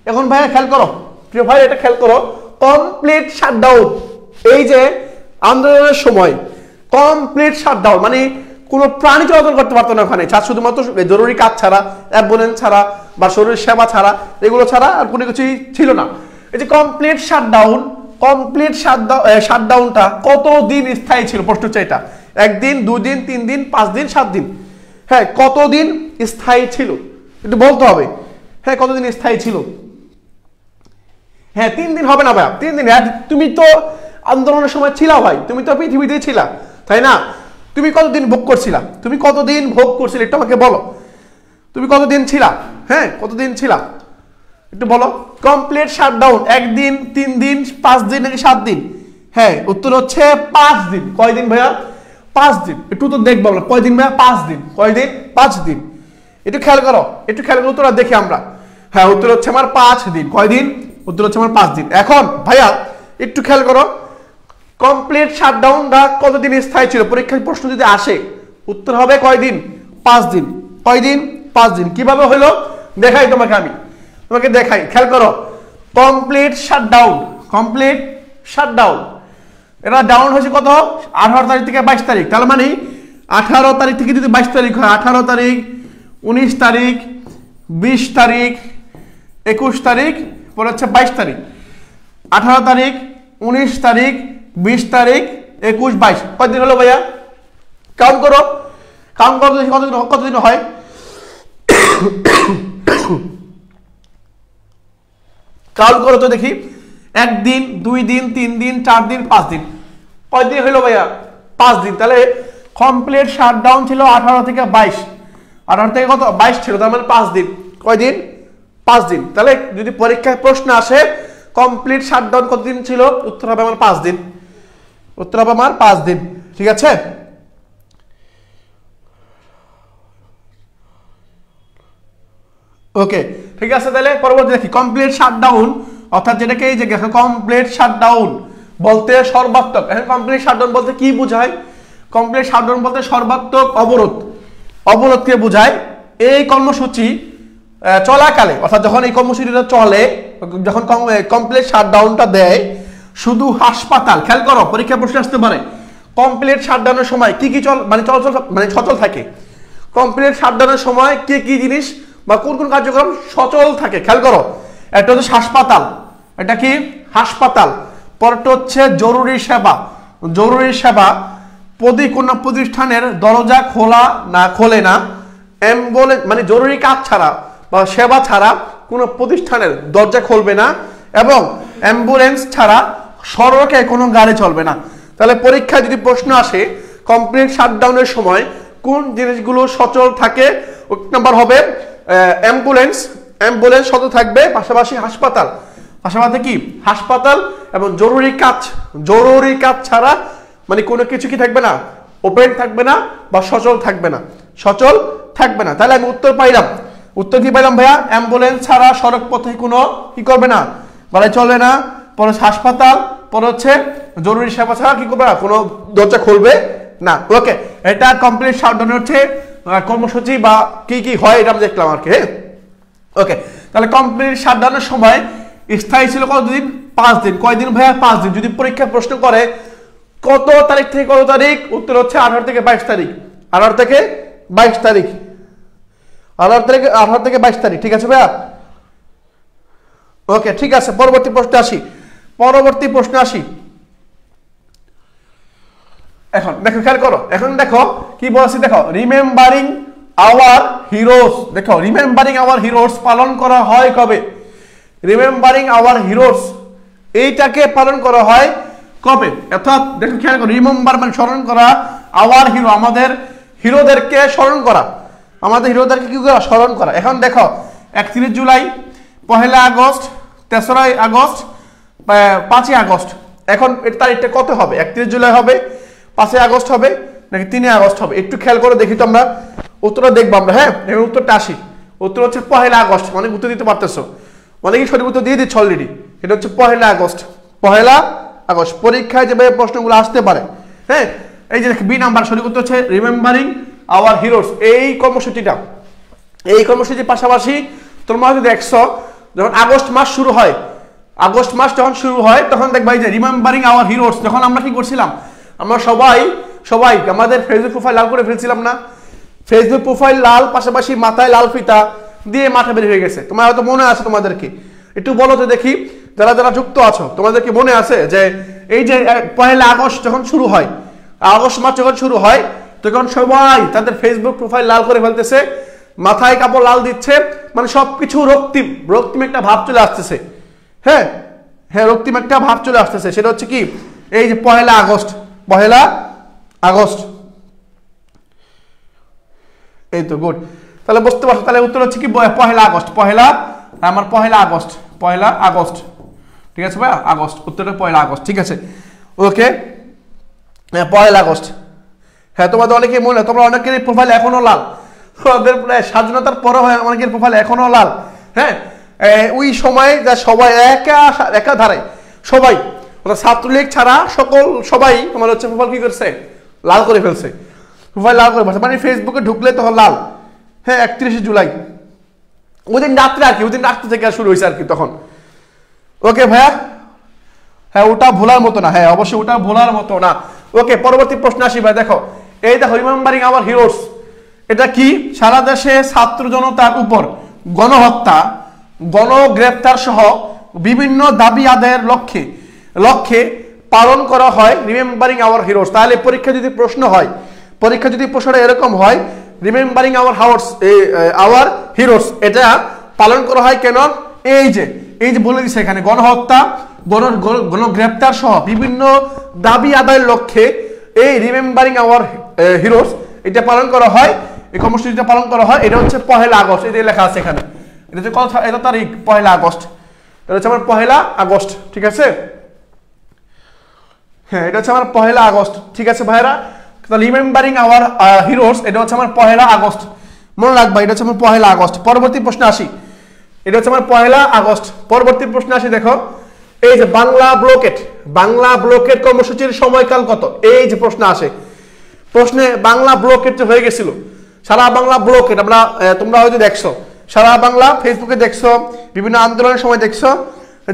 S1: এখন ভাইয়া খেয়াল করো, প্রিয় ভাই এটা খেয়াল করো, কমপ্লিট শাটডাউন। এই যে আন্দোলনের সময় কমপ্লিট শাটডাউন মানে কোনো প্রাণী চলাচল করতে পারতো না ওখানে, শুধুমাত্র জরুরি কাজ ছাড়া, অ্যাম্বুলেন্স ছাড়া বা শরীর সেবা ছাড়া, এগুলো ছাড়া আর কোনো কিছুই ছিল না। এই যে কমপ্লিট শাটডাউন, কমপ্লিট শাটডাউনটা কতদিন স্থায়ী ছিল? প্রশ্ন হচ্ছে এটা, 1 দিন, 2 দিন, 3 দিন, 5 দিন, 7 দিন। হ্যাঁ, কতদিন স্থায়ী ছিল একটু বলতে হবে। হ্যাঁ, কতদিন স্থায়ী ছিল? হ্যাঁ, 3 দিন হবে না ভাইয়া, 3 দিন। তুমি তো আন্দোলনের সময় ছিলা ভাই, তুমি তো পৃথিবীতেই ছিলা, তাই না? তুমি কতদিন ভোগ করছিলা? তুমি কতদিন ভোগ করছিলে একটু আমাকে বলো, তুমি কতদিন ছিলা? হ্যাঁ, কতদিন ছিলা একটু বলো। কমপ্লিট শাটডাউন 1 দিন, 3 দিন, 5 দিন নাকি 7 দিন? হ্যাঁ, উত্তর হচ্ছে 5 দিন। কয় দিন ভাইয়া? 5 দিন। একটু তো দেখবো আমরা, কয় দিন ভাইয়া? 5 দিন। কয় দিন? 5 দিন। একটু খেয়াল করো, একটু খেয়াল করো উত্তরটা দেখি আমরা। হ্যাঁ, উত্তর হচ্ছে আমার 5 দিন। কয় দিন? উত্তর হচ্ছে আমার 5 দিন। এখন ভাইয়া একটু খেয়াল করো, কমপ্লিট শাটডাউনটা কতদিন স্থায়ী ছিল? পরীক্ষার প্রশ্ন যদি আসে উত্তর হবে কয় দিন? 5 দিন। কয় দিন? 5 দিন। কিভাবে হলো দেখাই তোমাকে, আমি তোমাকে দেখাই, খেয়াল করো। কমপ্লিট শাটডাউন, কমপ্লিট শাটডাউন, এটা ডাউন হয়েছে কত? 18 তারিখ থেকে 22 তারিখ। তার মানে 18 তারিখ থেকে যদি 22 তারিখ হয়, 18 তারিখ, 19 তারিখ, 20 তারিখ, 21 তারিখ, পরে হচ্ছে 22 তারিখ। 18 তারিখ, 19 তারিখ, 20 তারিখ, 21, 22, কতদিন হলো ভাইয়া? কাউন্ট করো, কাউন্ট করো দেখি কতদিন হয়। কাউন্ট করো তো দেখি, 1 দিন, 2 দিন, 3 দিন, 4 দিন, 5 দিন। কয়দিন হলো ভাইয়া? 5 দিন। তাহলে কমপ্লিট শাটডাউন ছিল 18 থেকে 22, 18 থেকে কত? 22 ছিল, তার মানে 5 দিন। কয়দিন? 5 দিন। তাহলে যদি পরীক্ষায় প্রশ্ন আসে কমপ্লিট শাটডাউন কতদিন ছিল, উত্তর হবে আমার 5 দিন। উত্তর হবে আমার 5 দিন। ঠিক আছে, ওকে ঠিক আছে। তাহলে পরবর্তী দেখি, কমপ্লিট শাটডাউন অর্থাৎ যেটাকে এই যে কমপ্লিট শাটডাউন বলতে সর্বাত্মক। এখন কমপ্লিট শাটডাউন বলতে কি বোঝায়? কমপ্লিট শাটডাউন বলতে সর্বাত্মক অবরোধ, অবরোধকে বোঝায়। এই কর্মসূচি চলাকালে অর্থাৎ যখন এই কর্মসূচিটা চলে, যখন কমপ্লিট শাটডাউনটা দেয়, শুধু হাসপাতাল, খেয়াল করো পরীক্ষা প্রশ্ন আসতে পারে, কমপ্লিট শাটডাউনের সময় কি কি চলাচল সচল থাকে? কমপ্লিট শাটডাউনের সময় কি কি জিনিস বা কোন কোন কার্যক্রম সচল থাকে? খেয়াল করো, একটা হচ্ছে হাসপাতাল, এটা কি? হাসপাতাল। পরটা হচ্ছে জরুরি সেবা, জরুরি সেবা, কোনো প্রতিষ্ঠানের দরজা খোলে না, অ্যাম্বুলেন্স মানে জরুরি কাজ ছাড়া বা সেবা ছাড়া কোনো প্রতিষ্ঠানের দরজা খুলবে না, এবং অ্যাম্বুলেন্স ছাড়া সড়কে কোনো গাড়ি চলবে না। তাহলে পরীক্ষায় যদি প্রশ্ন আসে কমপ্লিট শাটডাউনের সময় কোন জিনিসগুলো সচল থাকে, নাম্বার হবে অ্যাম্বুলেন্স, অ্যাম্বুলেন্স শব্দ থাকবে, পাশাপাশি হাসপাতাল, পাশাপাশি কি হাসপাতাল এবং জরুরি কাজ ছাড়া মানে কোনো কিছু কি থাকবে না, ওপেন থাকবে না বা সচল থাকবে না, সচল থাকবে না। তাহলে আমি উত্তর পাইলাম, উত্তর কি পাইলাম ভাইয়া? অ্যাম্বুলেন্স ছাড়া সড়ক পথে কোনো কি করবে না, গাড়ি চলবে না। পরে হাসপাতাল, পরে হচ্ছে জরুরি সেবা ছাড়া কি করবে না, কোনো দরজা খুলবে না। ওকে, এটা কমপ্লিট শাটডাউন হচ্ছে কর্মসূচি বা কি কি হয় এটা আমরা দেখলাম আর কি। ওকে, তাহলে কমপ্লিট শাটডাউনের সময় স্থায়ী ছিল কতদিন? 5 দিন। কয়দিন ভাইয়া? 5 দিন। যদি পরীক্ষা প্রশ্ন করে কত তারিখ থেকে কত তারিখ, উত্তর হচ্ছে 18 থেকে 22 তারিখ। 18 থেকে 22 তারিখ, 18 থেকে 22 তারিখ। ঠিক আছে ভাইয়া? ওকে, ঠিক আছে। পরবর্তী প্রশ্নে আসি। এখন দেখো, খেয়াল করো, এখন দেখো কি বলছি, দেখো রিমেম্বারিং আওয়ার হিরোস। দেখো রিমেম্বারিং আওয়ার হিরোস পালন করা হয় কবে? রিমেম্বারিং আওয়ার হিরোস এইটাকে পালন করা হয় কবে? অর্থাৎ দেখো খেয়াল করো, রিমেম্বার মানে স্মরণ করা, আওয়ার হিরো আমাদের হিরোদেরকে স্মরণ করা, আমাদের হিরোদেরকে কি করা? স্মরণ করা। এখন দেখো 31 জুলাই, 1 আগস্ট, 3 আগস্ট, 5 আগস্ট। এখন এর তারিখটা কত হবে? 31 জুলাই হবে, 5 আগস্ট হবে নাকি 3 আগস্ট হবে? একটু খেয়াল করে দেখি তো, আমরা উত্তরটা দেখবো আমরা। হ্যাঁ, এখন উত্তরটা আসি। উত্তর হচ্ছে 1 আগস্ট। অনেক উত্তর দিতে পারতেছো, অনেকেই সঠিক উত্তর দিয়ে দিচ্ছে অলরেডি। এটা হচ্ছে 1 আগস্ট। 1 আগস্ট পরীক্ষায় যেভাবে প্রশ্নগুলো আসতে পারে। হ্যাঁ, এই যে বি নাম্বার সঠিক উত্তর হচ্ছে রিমেম্বারিং আওয়ার হিরোস। এই কর্মসূচির পাশাপাশি তোমরা হয়তো দেখছো যখন আগস্ট মাস শুরু হয়, তখন দেখবা এই যে রিমেম্বারিং আওয়ার হিরোস, যখন আমরা কি করছিলাম, আমরা সবাই আমাদের ফেসবুক প্রোফাইল লাল করে ফেলছিলাম না? ফেসবুক প্রোফাইল লাল, পাশাপাশি মাথায় লাল ফিতা দিয়ে মাথা বের হয়ে গেছে। তোমার হয়তো মনে আছে, তোমাদেরকে একটু বলো তো দেখি, যারা যুক্ত আছো তোমাদের কি মনে আছে যে এই যে 1 আগস্ট যখন শুরু হয়, আগস্ট মাস যখন শুরু হয়, তখন সবাই তাদের ফেসবুক প্রোফাইল লাল করে ফেলতেছে, মাথায় কাপড় লাল দিচ্ছে, মানে সবকিছু রক্তিম একটা ভাব চলে আসতেছে। হ্যাঁ, রক্তিম একটা ভাব চলে আসতেছে। সেটা হচ্ছে কি, এই যে 1 আগস্ট। এই তো গুড। তাহলে বুঝতে পারছো, তাহলে উত্তর হচ্ছে কি 1 আগস্ট। 1 আগস্ট। ঠিক আছে ভাই, আগস্ট। উত্তরটা 1 আগস্ট। ঠিক আছে, ওকে, 1 আগস্ট। হ্যাঁ, তোমাদের অনেকেই মনে, তোমরা অনেকের প্রোফাইল এখনো লাল, তোমাদের স্বাধীনতার পরে অনেকের প্রোফাইল এখনো লাল। হ্যাঁ, ওই সময় যা সবাই একা ধারে সবাই, ছাত্রলীগ ছাড়া সবাই তোমার হচ্ছে প্রোফাইল কি করছে? লাল করে ফেলছে, প্রোফাইল লাল করে ফেলছে। মানে ফেসবুকে ঢুকলে তখন লাল। হ্যাঁ, 31 জুলাই ওই দিন রাত্রে আর কি, ওই দিন রাত্রে থেকে শুরু হয়েছে আর কি তখন। ওকে ভাইয়া, হ্যাঁ ওটা ভোলার মতো না। হ্যাঁ, অবশ্যই ওটা ভোলার মতো না। ওকে, পরবর্তী প্রশ্ন আসি ভাই। দেখো এই দেখো রিমেম্বারিং আওয়ার হিরোস, এটা কি? সারা দেশে ছাত্র জনতার উপর গণহত্যা, গণগ্রেপ্তার সহ বিভিন্ন দাবি আদায়ের লক্ষ্যে পালন করা হয় রিমেম্বারিং আওয়ার হিরোস। তাহলে পরীক্ষা যদি প্রশ্নটা এরকম হয়, রিমেম্বারিং আওয়ার হিরোস, এটা পালন করা হয় কেন? এই যে বলে দিচ্ছে এখানে, গণহত্যা, গণগ্রেপ্তার সহ বিভিন্ন দাবি আদায়ের লক্ষ্যে এই রিমেম্বারিং আওয়ার হিরোস এটা পালন করা হয়, এই কর্মসূচিটা পালন করা হয়। এটা হচ্ছে 1 আগস্ট, এই যে লেখা আছে এখানে, এটা হচ্ছে এটা তারিখ 1 আগস্ট। এটা হচ্ছে আমার 1 আগস্ট। ঠিক আছে, হ্যাঁ, এটা হচ্ছে আমার 1 আগস্ট। ঠিক আছে ভাইরা, রিমেম্বারিং আওয়ার হিরোস এটা হচ্ছে আমার 1 আগস্ট। মনে রাখবা, এটা হচ্ছে আমার 1 আগস্ট। পরবর্তী প্রশ্নে আসি। এটা হচ্ছে আমার 1 আগস্ট। পরবর্তী প্রশ্নে আসি। দেখো এই যে বাংলা ব্লকেট কর্মসূচির সময়কাল কত? এই যে প্রশ্নে বাংলা ব্লকেট হয়ে গেছিল, সারা বাংলা ব্লকেট। তোমরা হয়তো দেখছো, সারা বাংলা ফেসবুকে দেখছো, বিভিন্ন আন্দোলনের সময় দেখছো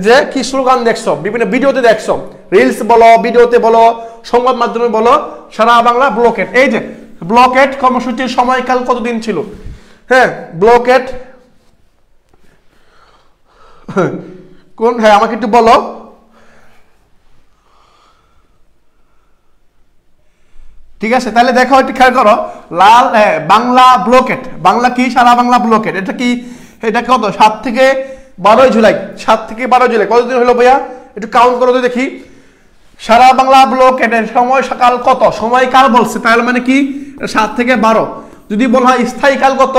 S1: যে কি স্লোগান দেখছো, বিভিন্ন ভিডিওতে দেখছো, রিলস বলো, ভিডিওতে বলো, সংবাদ মাধ্যমে বলো, সারা বাংলা ব্লকেট। এই যে ব্লকেট কর্মসূচির সময়কাল কতদিন ছিল? হ্যাঁ, ব্লকেট কোন? হ্যাঁ, আমাকে একটু বলো। ঠিক আছে, তাহলে দেখো একটু খেয়াল করো, লাল বাংলা ব্লকেট, বাংলা কি? সারা বাংলা ব্লকেট। এটা কি? এটা কত? 7 থেকে 12 জুলাই। 7 থেকে 12 জুলাই কতদিন হলো ভাইয়া? একটু কাউন্ট করো তো দেখি। সারা বাংলা ব্লকেটের সময়কাল কত? সময়কাল বলছে, তাহলে মানে কি 7 থেকে 12। যদি বলা হয় স্থায়ীকাল কত,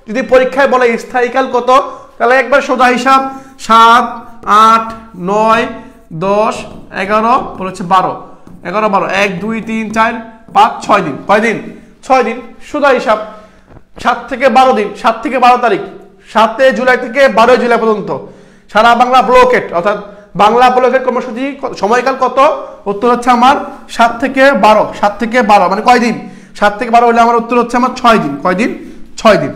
S1: যদি পরীক্ষায় বলে স্থায়ীকাল কত, তাহলে একবার সোজা হিসাব 7 8 9 10 11 পরে হচ্ছে 12 11 12 1 2 3 4 5 6 দিন কয় দিন 6 দিন সোজা হিসাব 7 থেকে 12 দিন 7 থেকে 12 তারিখ 7 জুলাই থেকে 12 জুলাই পর্যন্ত সারা বাংলা ব্লকেট অর্থাৎ বাংলা ব্লকের কর্মসূচি সময়কাল কত উত্তর হচ্ছে আমার 7 থেকে 12 7 থেকে 12 মানে কয় দিন 7 থেকে 12 হলে আমার উত্তর হচ্ছে আমার 6 দিন কয় দিন 6 দিন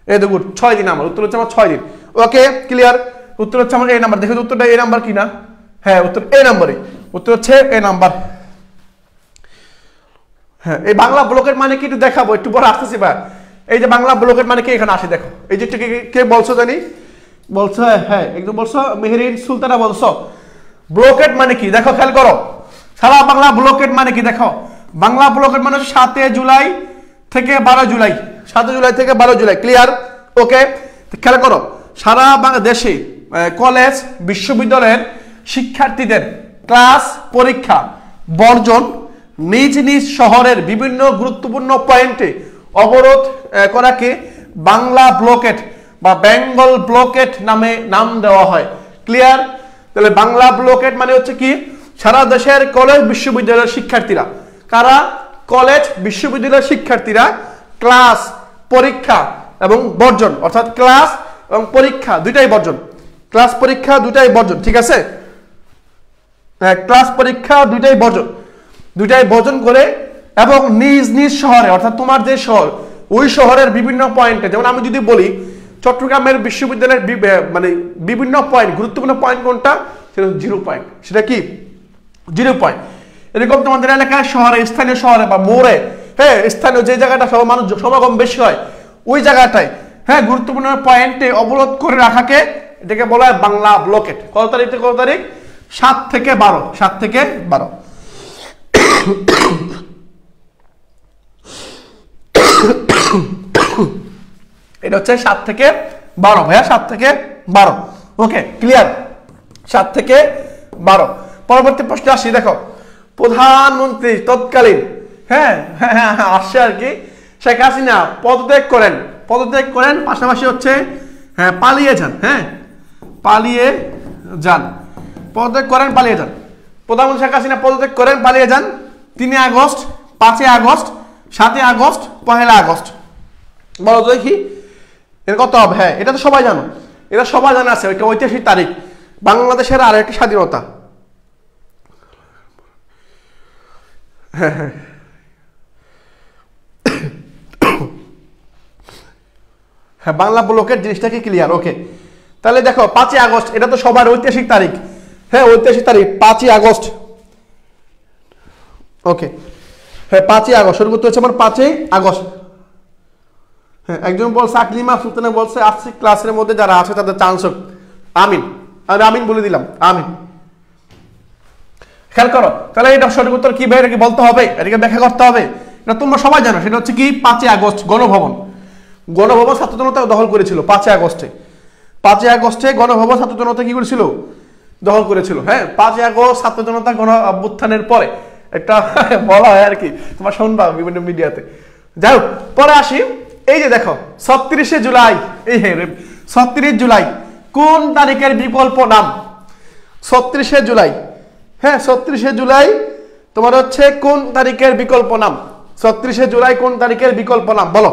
S1: এই দেখো 6 দিন আমার উত্তর হচ্ছে আমার 6 দিন ওকে ক্লিয়ার উত্তর হচ্ছে আমার এই নাম্বার দেখো উত্তরটা এই নাম্বার কিনা হ্যাঁ উত্তর এই নাম্বারে উত্তর হচ্ছে এই নাম্বার হ্যাঁ এই বাংলা ব্লকের মানে কি একটু দেখাবো একটু পরে আসতেছি ভাই এই যে বাংলা ব্লকের মানে কি এখানে আসে দেখো এই যে কে বলছো জানি বলছো হ্যাঁ একদম বলছো মেহেরিন সুলতানা বলছো ব্লকেট মানে কি দেখো খেয়াল করো সারা বাংলা ব্লকেট মানে কি দেখো বাংলা ব্লকেট মানে 7 জুলাই থেকে 12 জুলাই 7 জুলাই থেকে 12 জুলাই ক্লিয়ার ওকে খেয়াল করো সারা বাংলাদেশে কলেজ বিশ্ববিদ্যালয়ের শিক্ষার্থীদের ক্লাস পরীক্ষা বর্জন নিজ নিজ শহরের বিভিন্ন গুরুত্বপূর্ণ পয়েন্টে অবরোধ করাকে বাংলা ব্লকেট বা বেঙ্গল ব্লকেট নামে নাম দেওয়া হয় ক্লিয়ার তাহলে বাংলা ব্লকেট মানে হচ্ছে কি সারা দেশের কলেজ বিশ্ববিদ্যালয়ের শিক্ষার্থীরা কারা কলেজ বিশ্ববিদ্যালয়ের শিক্ষার্থীরা ক্লাস পরীক্ষা এবং বর্জন অর্থাৎ ক্লাস এবং পরীক্ষা দুইটাই বর্জন ক্লাস পরীক্ষা দুইটাই বর্জন ঠিক আছে ক্লাস পরীক্ষা দুইটাই বর্জন করে এবং নিজ নিজ শহরে অর্থাৎ তোমার যে শহর ওই শহরের বিভিন্ন পয়েন্টে যেমন আমি যদি বলি চট্টগ্রামের বিশ্ববিদ্যালয়ের মানে বিভিন্ন পয়েন্ট গুরুত্বপূর্ণ পয়েন্ট কোনটা সেটা 0 পয়েন্ট সেটা কি 0 পয়েন্ট এরকম তোমাদের এলাকায় শহরে স্থানীয় শহরে বা মোড়ে হ্যাঁ স্থানীয় যে জায়গাটা সব মানুষ সমাগম বেশি হয় ওই জায়গাটায় হ্যাঁ গুরুত্বপূর্ণ পয়েন্টে অবরোধ করে রাখাকে এটাকে বলা হয় বাংলা ব্লকেট কত তারিখ থেকে কত তারিখ 7 থেকে 12 7 থেকে 12 এটা হচ্ছে 7 থেকে 12 ভাইয়া 7 থেকে 12 ওকে ক্লিয়ার 7 থেকে 12 পরবর্তী প্রশ্ন আসি দেখো প্রধানমন্ত্রী তৎকালীন হ্যাঁ আসছে আর কি শেখ হাসিনা পদত্যাগ করেন পাশাপাশি হচ্ছে হ্যাঁ পালিয়ে যান পদত্যাগ করেন পালিয়ে যান প্রধানমন্ত্রী শেখ হাসিনা পদত্যাগ করেন পালিয়ে যান 3 আগস্ট 5 আগস্ট 7 আগস্ট 1 আগস্ট বলো তো দেখি এর কত হবে হ্যাঁ এটা তো সবাই জানো এটা সবাই জানা আছে একটা ঐতিহাসিক তারিখ বাংলাদেশের আর একটা স্বাধীনতা হ্যাঁ বাংলা ব্লকের জিনিসটা কি ক্লিয়ার ওকে তাহলে দেখো 5 আগস্ট এটা তো সবার ঐতিহাসিক তারিখ হ্যাঁ ঐতিহাসিক তারিখ 5 আগস্ট ওকে হ্যাঁ 5 আগস্ট শুরু করতে হচ্ছে আমার 5 আগস্ট হ্যাঁ একজন বলছে আকলিমা সুলতানা বলছে আজকে ক্লাসের মধ্যে যারা আছে তাদের চান্স হোক আমিন আমি আমিন বলে দিলাম আমিন খেয়াল করো তাহলে এটা সঠিক উত্তর কি ভাই এটা কি বলতে হবে এটাকে ব্যাখ্যা করতে হবে এটা তোমরা সবাই জানো সেটা হচ্ছে কি 5 আগস্ট গণভবন ছাত্র জনতা দখল করেছিল 5 আগস্টে গণভবন ছাত্র জনতা কি করেছিল দখল করেছিল হ্যাঁ 5 আগস্ট ছাত্র জনতা গণ অভ্যুত্থানের পরে একটা বলা হয় আর কি তোমরা শুনবা বিভিন্ন মিডিয়াতে যাই হোক পরে আসি এই যে দেখো 36 জুলাই এই 36 জুলাই কোন তারিখের বিকল্প নাম 36 জুলাই হ্যাঁ 36 জুলাই তোমার হচ্ছে কোন তারিখের বিকল্প নাম 36 জুলাই কোন তারিখের বিকল্প নাম বলো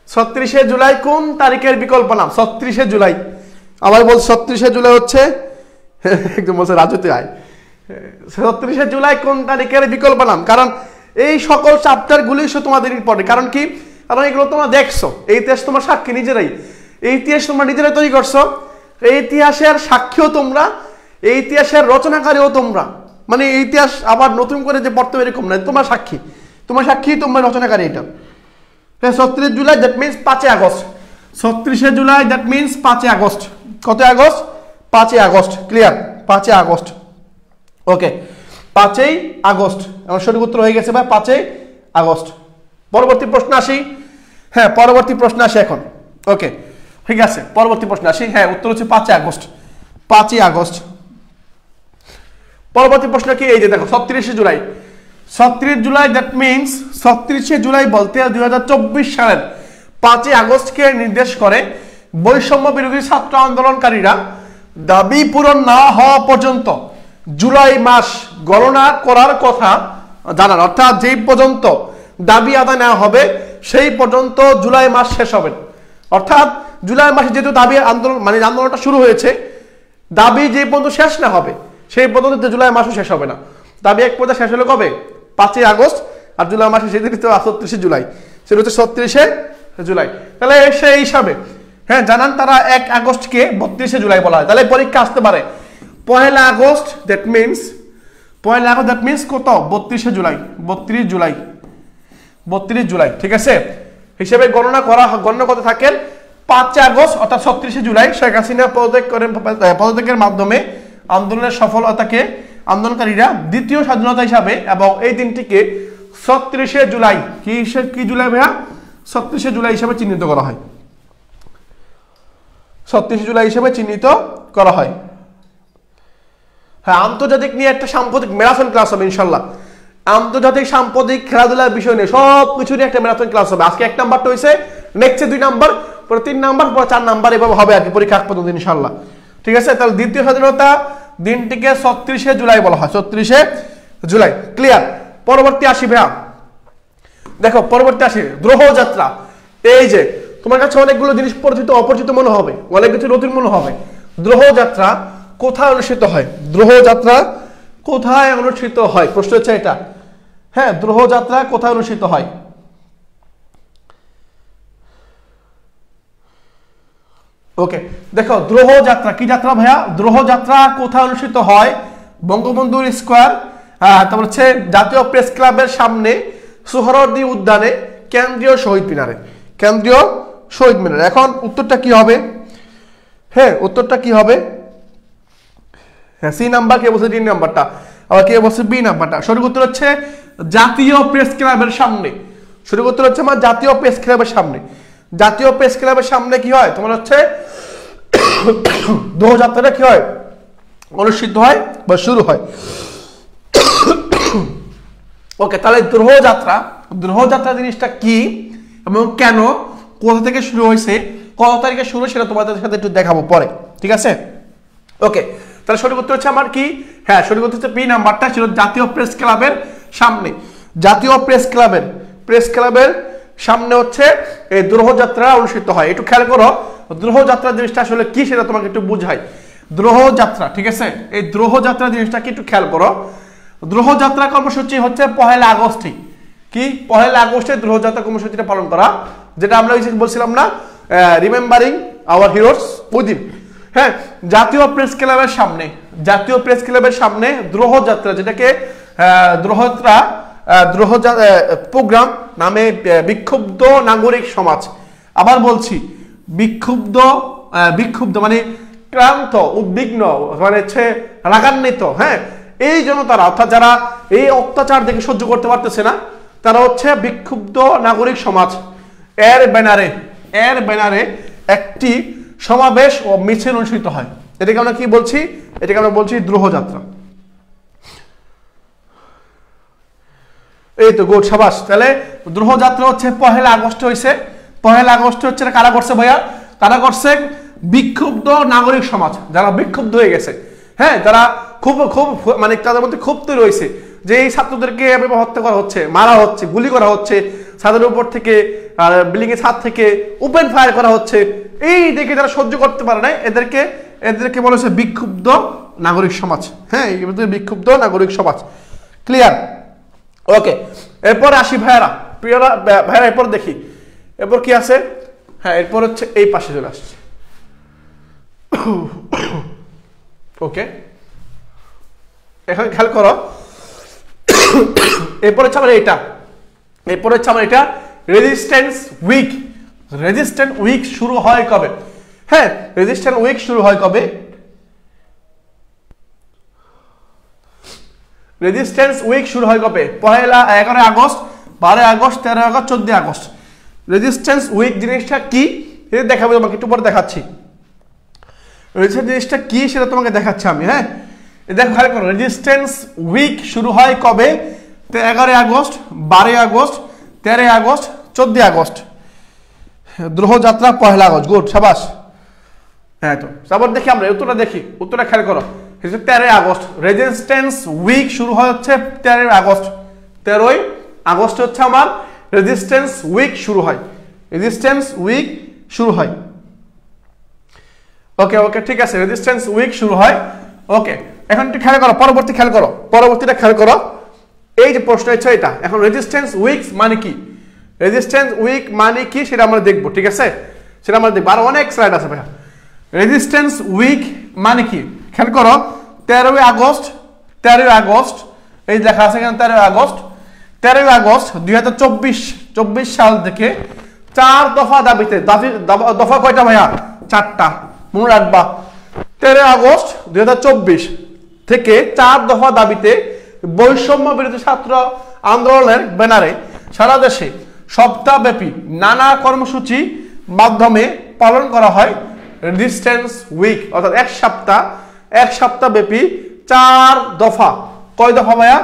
S1: 36 জুলাই কোন তারিখের বিকল্প নাম 36 জুলাই আবার বল 36 জুলাই হচ্ছে একদম বলছে রাজুতে আয় 36 জুলাই কোন তারিখের বিকল্প নাম কারণ এই সকল চ্যাপ্টার গুলি তোমাদের ইম্পর্টেন্ট কারণ কি কারণ এগুলো তোমরা দেখছো এই ইতিহাস তোমার সাক্ষী নিজেরাই এই ইতিহাস তোমরা নিজেরাই তৈরি করছো এই ইতিহাসের সাক্ষীও তোমরা এই ইতিহাসের রচনাকারীও তোমরা মানে এই ইতিহাস আবার নতুন করে যে পড়তে এরকম না তোমার সাক্ষী তোমরা রচনাকারী এটা 36 July that means 5 August 36 July that means 5 August কত আগস্ট 5 আগস্ট ক্লিয়ার 5 আগস্ট ওকে 5 আগস্ট আমার সঠিক উত্তর হয়ে গেছে ভাই 5 আগস্ট পরবর্তী প্রশ্ন আসি হ্যাঁ পরবর্তী প্রশ্ন আসি এখন ওকে ঠিক আছে পরবর্তী প্রশ্ন আসি হ্যাঁ উত্তর হচ্ছে 5 আগস্ট 5 আগস্ট পরবর্তী প্রশ্ন কি এই যে দেখো 36 জুলাই 36 জুলাই, দ্যাট মিনস 36শে জুলাই বলতে 2024 সালের 5 আগস্টকে নির্দেশ করে বৈষম্য বিরোধী ছাত্র আন্দোলনকারীরা দাবি পূরণ না হওয়া পর্যন্ত জুলাই মাস গণনা করার কথা জানান। অর্থাৎ যেই পর্যন্ত দাবি আদায় নেওয়া হবে সেই পর্যন্ত জুলাই মাস শেষ হবে। অর্থাৎ জুলাই মাসে যেহেতু দাবি আন্দোলন মানে আন্দোলনটা শুরু হয়েছে, দাবি যে পর্যন্ত শেষ না হবে সেই পর্যন্ত জুলাই মাসও শেষ হবে না। দাবি এক পর্যায়ে শেষ হলে কবে? 5 আগস্ট, আর জুলাই মাসে সেদিন 36শে জুলাই, সেটা হচ্ছে 36শে জুলাই। তাহলে সেই হিসাবে হ্যাঁ জানান তারা 1 আগস্টকে 32শে জুলাই বলা হয়। তাহলে পরীক্ষা আসতে পারে 1 August, that means 1 August, that means কত? 32শে জুলাই, 32 জুলাই, 32 জুলাই, ঠিক আছে। হিসেবে গণনা করতে থাকেন 5 আগস্ট অর্থাৎ 36শে জুলাই শেখ হাসিনা পদত্যাগের মাধ্যমে আন্দোলনের সফলতাকে আন্দোলনকারীরা দ্বিতীয় স্বাধীনতা হিসাবে এবং এই দিনটিকে 36শে জুলাই কি জুলাই ভাইয়া? 36শে জুলাই হিসাবে চিহ্নিত করা হয়। 36শে জুলাই হিসাবে চিহ্নিত করা হয়। হ্যাঁ, আন্তর্জাতিক নিয়ে একটা সাম্প্রতিক ম্যারাথন ক্লাস হবে ইনশাল্লাহ। আন্তর্জাতিক সাম্প্রতিক খেলাধুলার বিষয় নিয়ে সব কিছুরই একটা ম্যারাথন ক্লাস হবে। আজকে 1 নাম্বারটা হয়েছে, নেক্সটে 2 নাম্বার, পরে 3 নাম্বার, পরে 4 নাম্বার, এভাবে হবে আর কি পরীক্ষা পর্যন্ত ইনশাল্লাহ, ঠিক আছে। তাহলে দ্বিতীয় স্বাধীনতা দিনটিকে 36শে জুলাই বলা হয়, 36শে জুলাই, ক্লিয়ার। পরবর্তী আসি ভাইয়া, দেখো পরবর্তী আসি দ্রোহ যাত্রা। এই যে তোমার কাছে অনেকগুলো জিনিস পরিচিত অপরিচিত মনে হবে, অনেক কিছু নতুন মনে হবে। দ্রোহ যাত্রা কোথায় অনুষ্ঠিত হয়? দ্রোহ যাত্রা কোথায় অনুষ্ঠিত হয়? প্রশ্ন হচ্ছে এটা। হ্যাঁ, দ্রোহ যাত্রা কোথায় অনুষ্ঠিত হয়? ওকে, দেখো দ্রোহ যাত্রা কি যাত্রা ভাইয়া? দ্রোহ যাত্রা কোথায় অনুষ্ঠিত হয়? বঙ্গবন্ধুর স্কোয়ার, তারপর হচ্ছে জাতীয় প্রেস ক্লাবের সামনে, সোহরাওয়ার্দী উদ্যানে, কেন্দ্রীয় শহীদ মিনারে। কেন্দ্রীয় শহীদ মিনারে। এখন উত্তরটা কি হবে? হ্যাঁ, উত্তরটা কি হবে? হ্যাঁ, সি নাম্বার, কে বলছে ডি নাম্বারটা, আবার কে বলছে বি নাম্বারটা। সঠিক উত্তর হচ্ছে জাতীয় প্রেস ক্লাবের সামনে। সঠিক উত্তর হচ্ছে আমার জাতীয় প্রেস ক্লাবের সামনে। জাতীয় প্রেস ক্লাবের সামনে কি হয়? তোমার হচ্ছে দ্রোহ যাত্রাটা কি হয়? অনুষ্ঠিত হয় বা শুরু হয়। ওকে, তাহলে দ্রোহ যাত্রা জিনিসটা কি এবং কেন, কোথা থেকে শুরু হয়েছে, কত তারিখে শুরু, সেটা তোমাদের সাথে একটু দেখাবো পরে, ঠিক আছে। ওকে, তাহলে সঠিক উত্তর হচ্ছে আমার কি? হ্যাঁ, সঠিক উত্তর হচ্ছে বি নাম্বারটা, ছিল জাতীয় প্রেস ক্লাবের সামনে। জাতীয় প্রেস ক্লাবের সামনে হচ্ছে এই দ্রোহ যাত্রা অনুষ্ঠিত হয়। একটু খেয়াল করো, দ্রোহ যাত্রা জিনিসটা আসলে কি সেটা তোমাকে একটু বুঝাই। দ্রোহ যাত্রা, ঠিক আছে, এই দ্রোহ যাত্রা জিনিসটা কি একটু খেয়াল করো। দ্রোহ যাত্রা কর্মসূচি হচ্ছে 1 আগস্টে, কি 1 আগস্টে দ্রোহ যাত্রা কর্মসূচিটা পালন করা, যেটা আমরা বলছিলাম না, রিমেম্বারিং আওয়ার হিরোস উইদিন। হ্যাঁ, জাতীয় প্রেস ক্লাবের সামনে দ্রোহ যাত্রা, যেটাকে দ্রোহ প্রোগ্রাম নামে বিক্ষুব্ধ নাগরিক সমাজ, আবার বলছি বিক্ষুব্ধ মানে ক্লান্ত, উদ্বিগ্ন, মানে হচ্ছে রাগান্বিত, হ্যাঁ, এই জনতারা, অর্থাৎ যারা এই অত্যাচার দেখে সহ্য করতে পারতেছে না, তারা হচ্ছে বিক্ষুব্ধ নাগরিক সমাজ এর ব্যানারে একটি সমাবেশ ও মিছিল অনুষ্ঠিত হয়। এটাকে আমরা কি বলছি? এটাকে আমরা বলছি দ্রোহ যাত্রা। এই তো গুড, সাবাস। তাহলে দ্রোহ যাত্রা হচ্ছে 1 আগস্ট হয়েছে। 1 আগস্ট হচ্ছে কারা করছে ভাইয়া? তারা করছে বিক্ষুব্ধ নাগরিক সমাজ, যারা বিক্ষুব্ধ হয়ে গেছে, হ্যাঁ, যারা খুব মানে তাদের মধ্যে ক্ষোভ তৈরি হয়েছে যে এই ছাত্রদেরকে হত্যা করা হচ্ছে, মারা হচ্ছে, গুলি করা হচ্ছে, ছাদের উপর থেকে, বিল্ডিং এর ছাদ থেকে ওপেন ফায়ার করা হচ্ছে। এই দেখে যারা সহ্য করতে পারে না, এদেরকে বলা হচ্ছে বিক্ষুব্ধ নাগরিক সমাজ। হ্যাঁ, বিক্ষুব্ধ নাগরিক সমাজ, ক্লিয়ার। ওকে, এরপরে আসি ভাইয়ারা, এরপর দেখি এরপর কি আছে। হ্যাঁ, এরপর হচ্ছে এই পাশে চলে আসছে। ওকে, এখানে খেয়াল করো, এরপর হচ্ছে আমার এটা রেজিস্ট্যান্স উইক শুরু হয় কবে? হ্যাঁ, রেজিস্ট্যান্স উইক শুরু হয় কবে? রেজিস্ট্যান্স উইক শুরু হয় কবে? 11 August, 12 August, 13 August, 14 August. Resistance week জিনিসটা কি এটা দেখাবো তোমাকে, একটু পরে দেখাচ্ছি। রেজিস্ট্যান্স জিনিসটা কি সেটা তোমাকে দেখাচ্ছি আমি। হ্যাঁ, দেখো খেয়াল করো, রেজিস্ট্যান্স উইক শুরু হয় কবে? 11 আগস্ট, 12 আগস্ট, 13 আগস্ট, 14 আগস্ট। দ্রোহযাত্রা 1 আগস্ট। গুড, সাবাস। হ্যাঁ, তো তারপর দেখি আমরা উত্তরটা দেখি, উত্তরটা খেয়াল করো। 13 আগস্ট রেজিস্ট্যান্স উইক শুরু হয় হচ্ছে 13 আগস্ট। 13 আগস্ট হচ্ছে আমার রেজিস্ট্যান্স উইক শুরু হয়, রেজিস্ট্যান্স উইক শুরু হয়। ওকে ওকে, ঠিক আছে, রেজিস্ট্যান্স উইক শুরু হয়। ওকে, এখন একটু খেয়াল করো, পরবর্তী খেয়াল করো, পরবর্তীটা খেয়াল করো। এই যে প্রশ্ন হচ্ছে এটা, এখন রেজিস্ট্যান্স উইক মানে কি, রেজিস্ট্যান্স উইক মানে কি সেটা আমরা দেখবো, ঠিক আছে, সেটা আমরা দেখবো। আর অনেক স্লাইড আছে ভাইয়া। রেজিস্ট্যান্স উইক মানে কি খেয়াল করো। 13 আগস্ট, 13 আগস্ট, এই লেখা আছে এখানে 13 আগস্ট। 13 আগস্ট 2024 সাল থেকে 4 দফা দাবিতে, দফা কয়টা ভাইয়া? 4টা, মনে রাখবা। 13 আগস্ট 2024 থেকে 4 দফা দাবিতে বৈষম্য বিরোধী ছাত্র আন্দোলনের ব্যানারে সারা দেশে সপ্তাহব্যাপী নানা কর্মসূচি মাধ্যমে পালন করা হয় রেজিস্ট্যান্স উইক, অর্থাৎ এক সপ্তাহ ব্যাপী 4 দফা। কয় দফা ভাইয়া?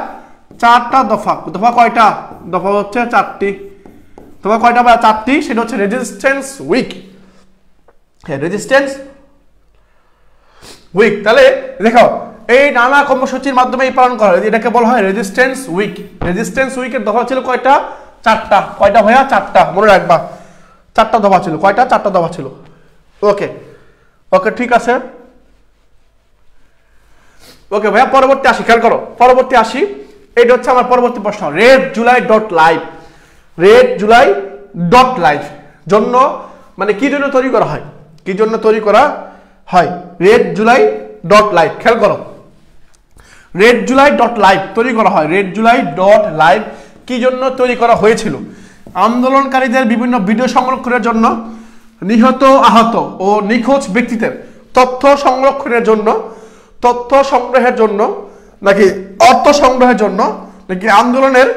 S1: 4টা দফা। দফা কয়টা? দফা হচ্ছে 4টি। দফা কয়টা ভাইয়া? 4টি। সেটা হচ্ছে রেজিস্ট্যান্স উইক। হ্যাঁ, রেজিস্ট্যান্স উইক। তাহলে দেখো, এই নানা কর্মসূচির মাধ্যমে পালন করা হয়, এটাকে বলা হয় রেজিস্ট্যান্স উইক। রেজিস্ট্যান্স উইকের দফা ছিল কয়টা? 4টা। কয়টা ভাইয়া? 4টা, মনে রাখবা। 4টা দফা ছিল। কয়টা? 4টা দফা ছিল। ওকে ওকে, ঠিক আছে। ওকে ভাইয়া, পরবর্তী আসি, খেয়াল করো, পরবর্তী আসি। এটা হচ্ছে আমার পরবর্তী প্রশ্ন। Red July dot live, red July dot live জন্য মানে কি জন্য তৈরি করা হয়? কি জন্য তৈরি করা হয় রেড জুলাই ডট লাইভ? খেয়াল করো, রেড জুলাই ডট লাইভ তৈরি করা হয়। রেড জুলাই ডট লাইভ কি জন্য তৈরি করা হয়েছিল? আন্দোলনকারীদের বিভিন্ন ভিডিও সংরক্ষণের জন্য, নিহত আহত ও নিখোঁজ ব্যক্তিদের তথ্য সংরক্ষণের জন্য, তথ্য সংগ্রহের জন্য, নাকি অর্থ সংগ্রহের জন্য, নাকি আন্দোলনের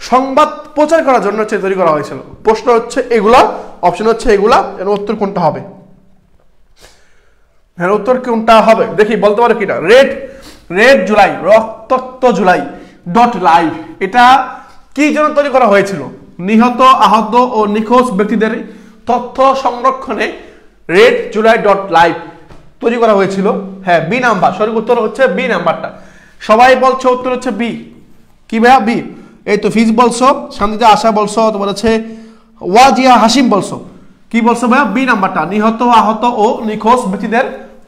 S1: সংবাদ প্রচার করার জন্য তৈরি করা হয়েছিল? প্রশ্ন হচ্ছে এগুলা, অপশন হচ্ছে এগুলা। এর উত্তর কোনটা হবে? হ্যাঁ, উত্তর কোনটা হবে দেখি, বলতে পারো কিনা? রেড জুলাই, রক্তাক্ত জুলাই ডট লাইভ, এটা কি জন্য তৈরি করা হয়েছিল? নিহত আহত ও নিখোঁজ ব্যক্তিদের তথ্য সংরক্ষণে রেড জুলাই ডট লাইভ তৈরি করা হয়েছিল। হ্যাঁ, বি নাম্বার সঠিক উত্তর হচ্ছে বি নাম্বারটা। সবাই বলছো উত্তর হচ্ছে বি। কি ভাইয়া? বি। এই তো ফিজ বলছো, শান্তিতে আশা বলছো, তোমার হচ্ছে ওয়াজিয়া হাসিম বলছো। কি বলছো ভাইয়া? বি নাম্বারটা, নিহত আহত ও নিখোঁজ ব্যক্তিদের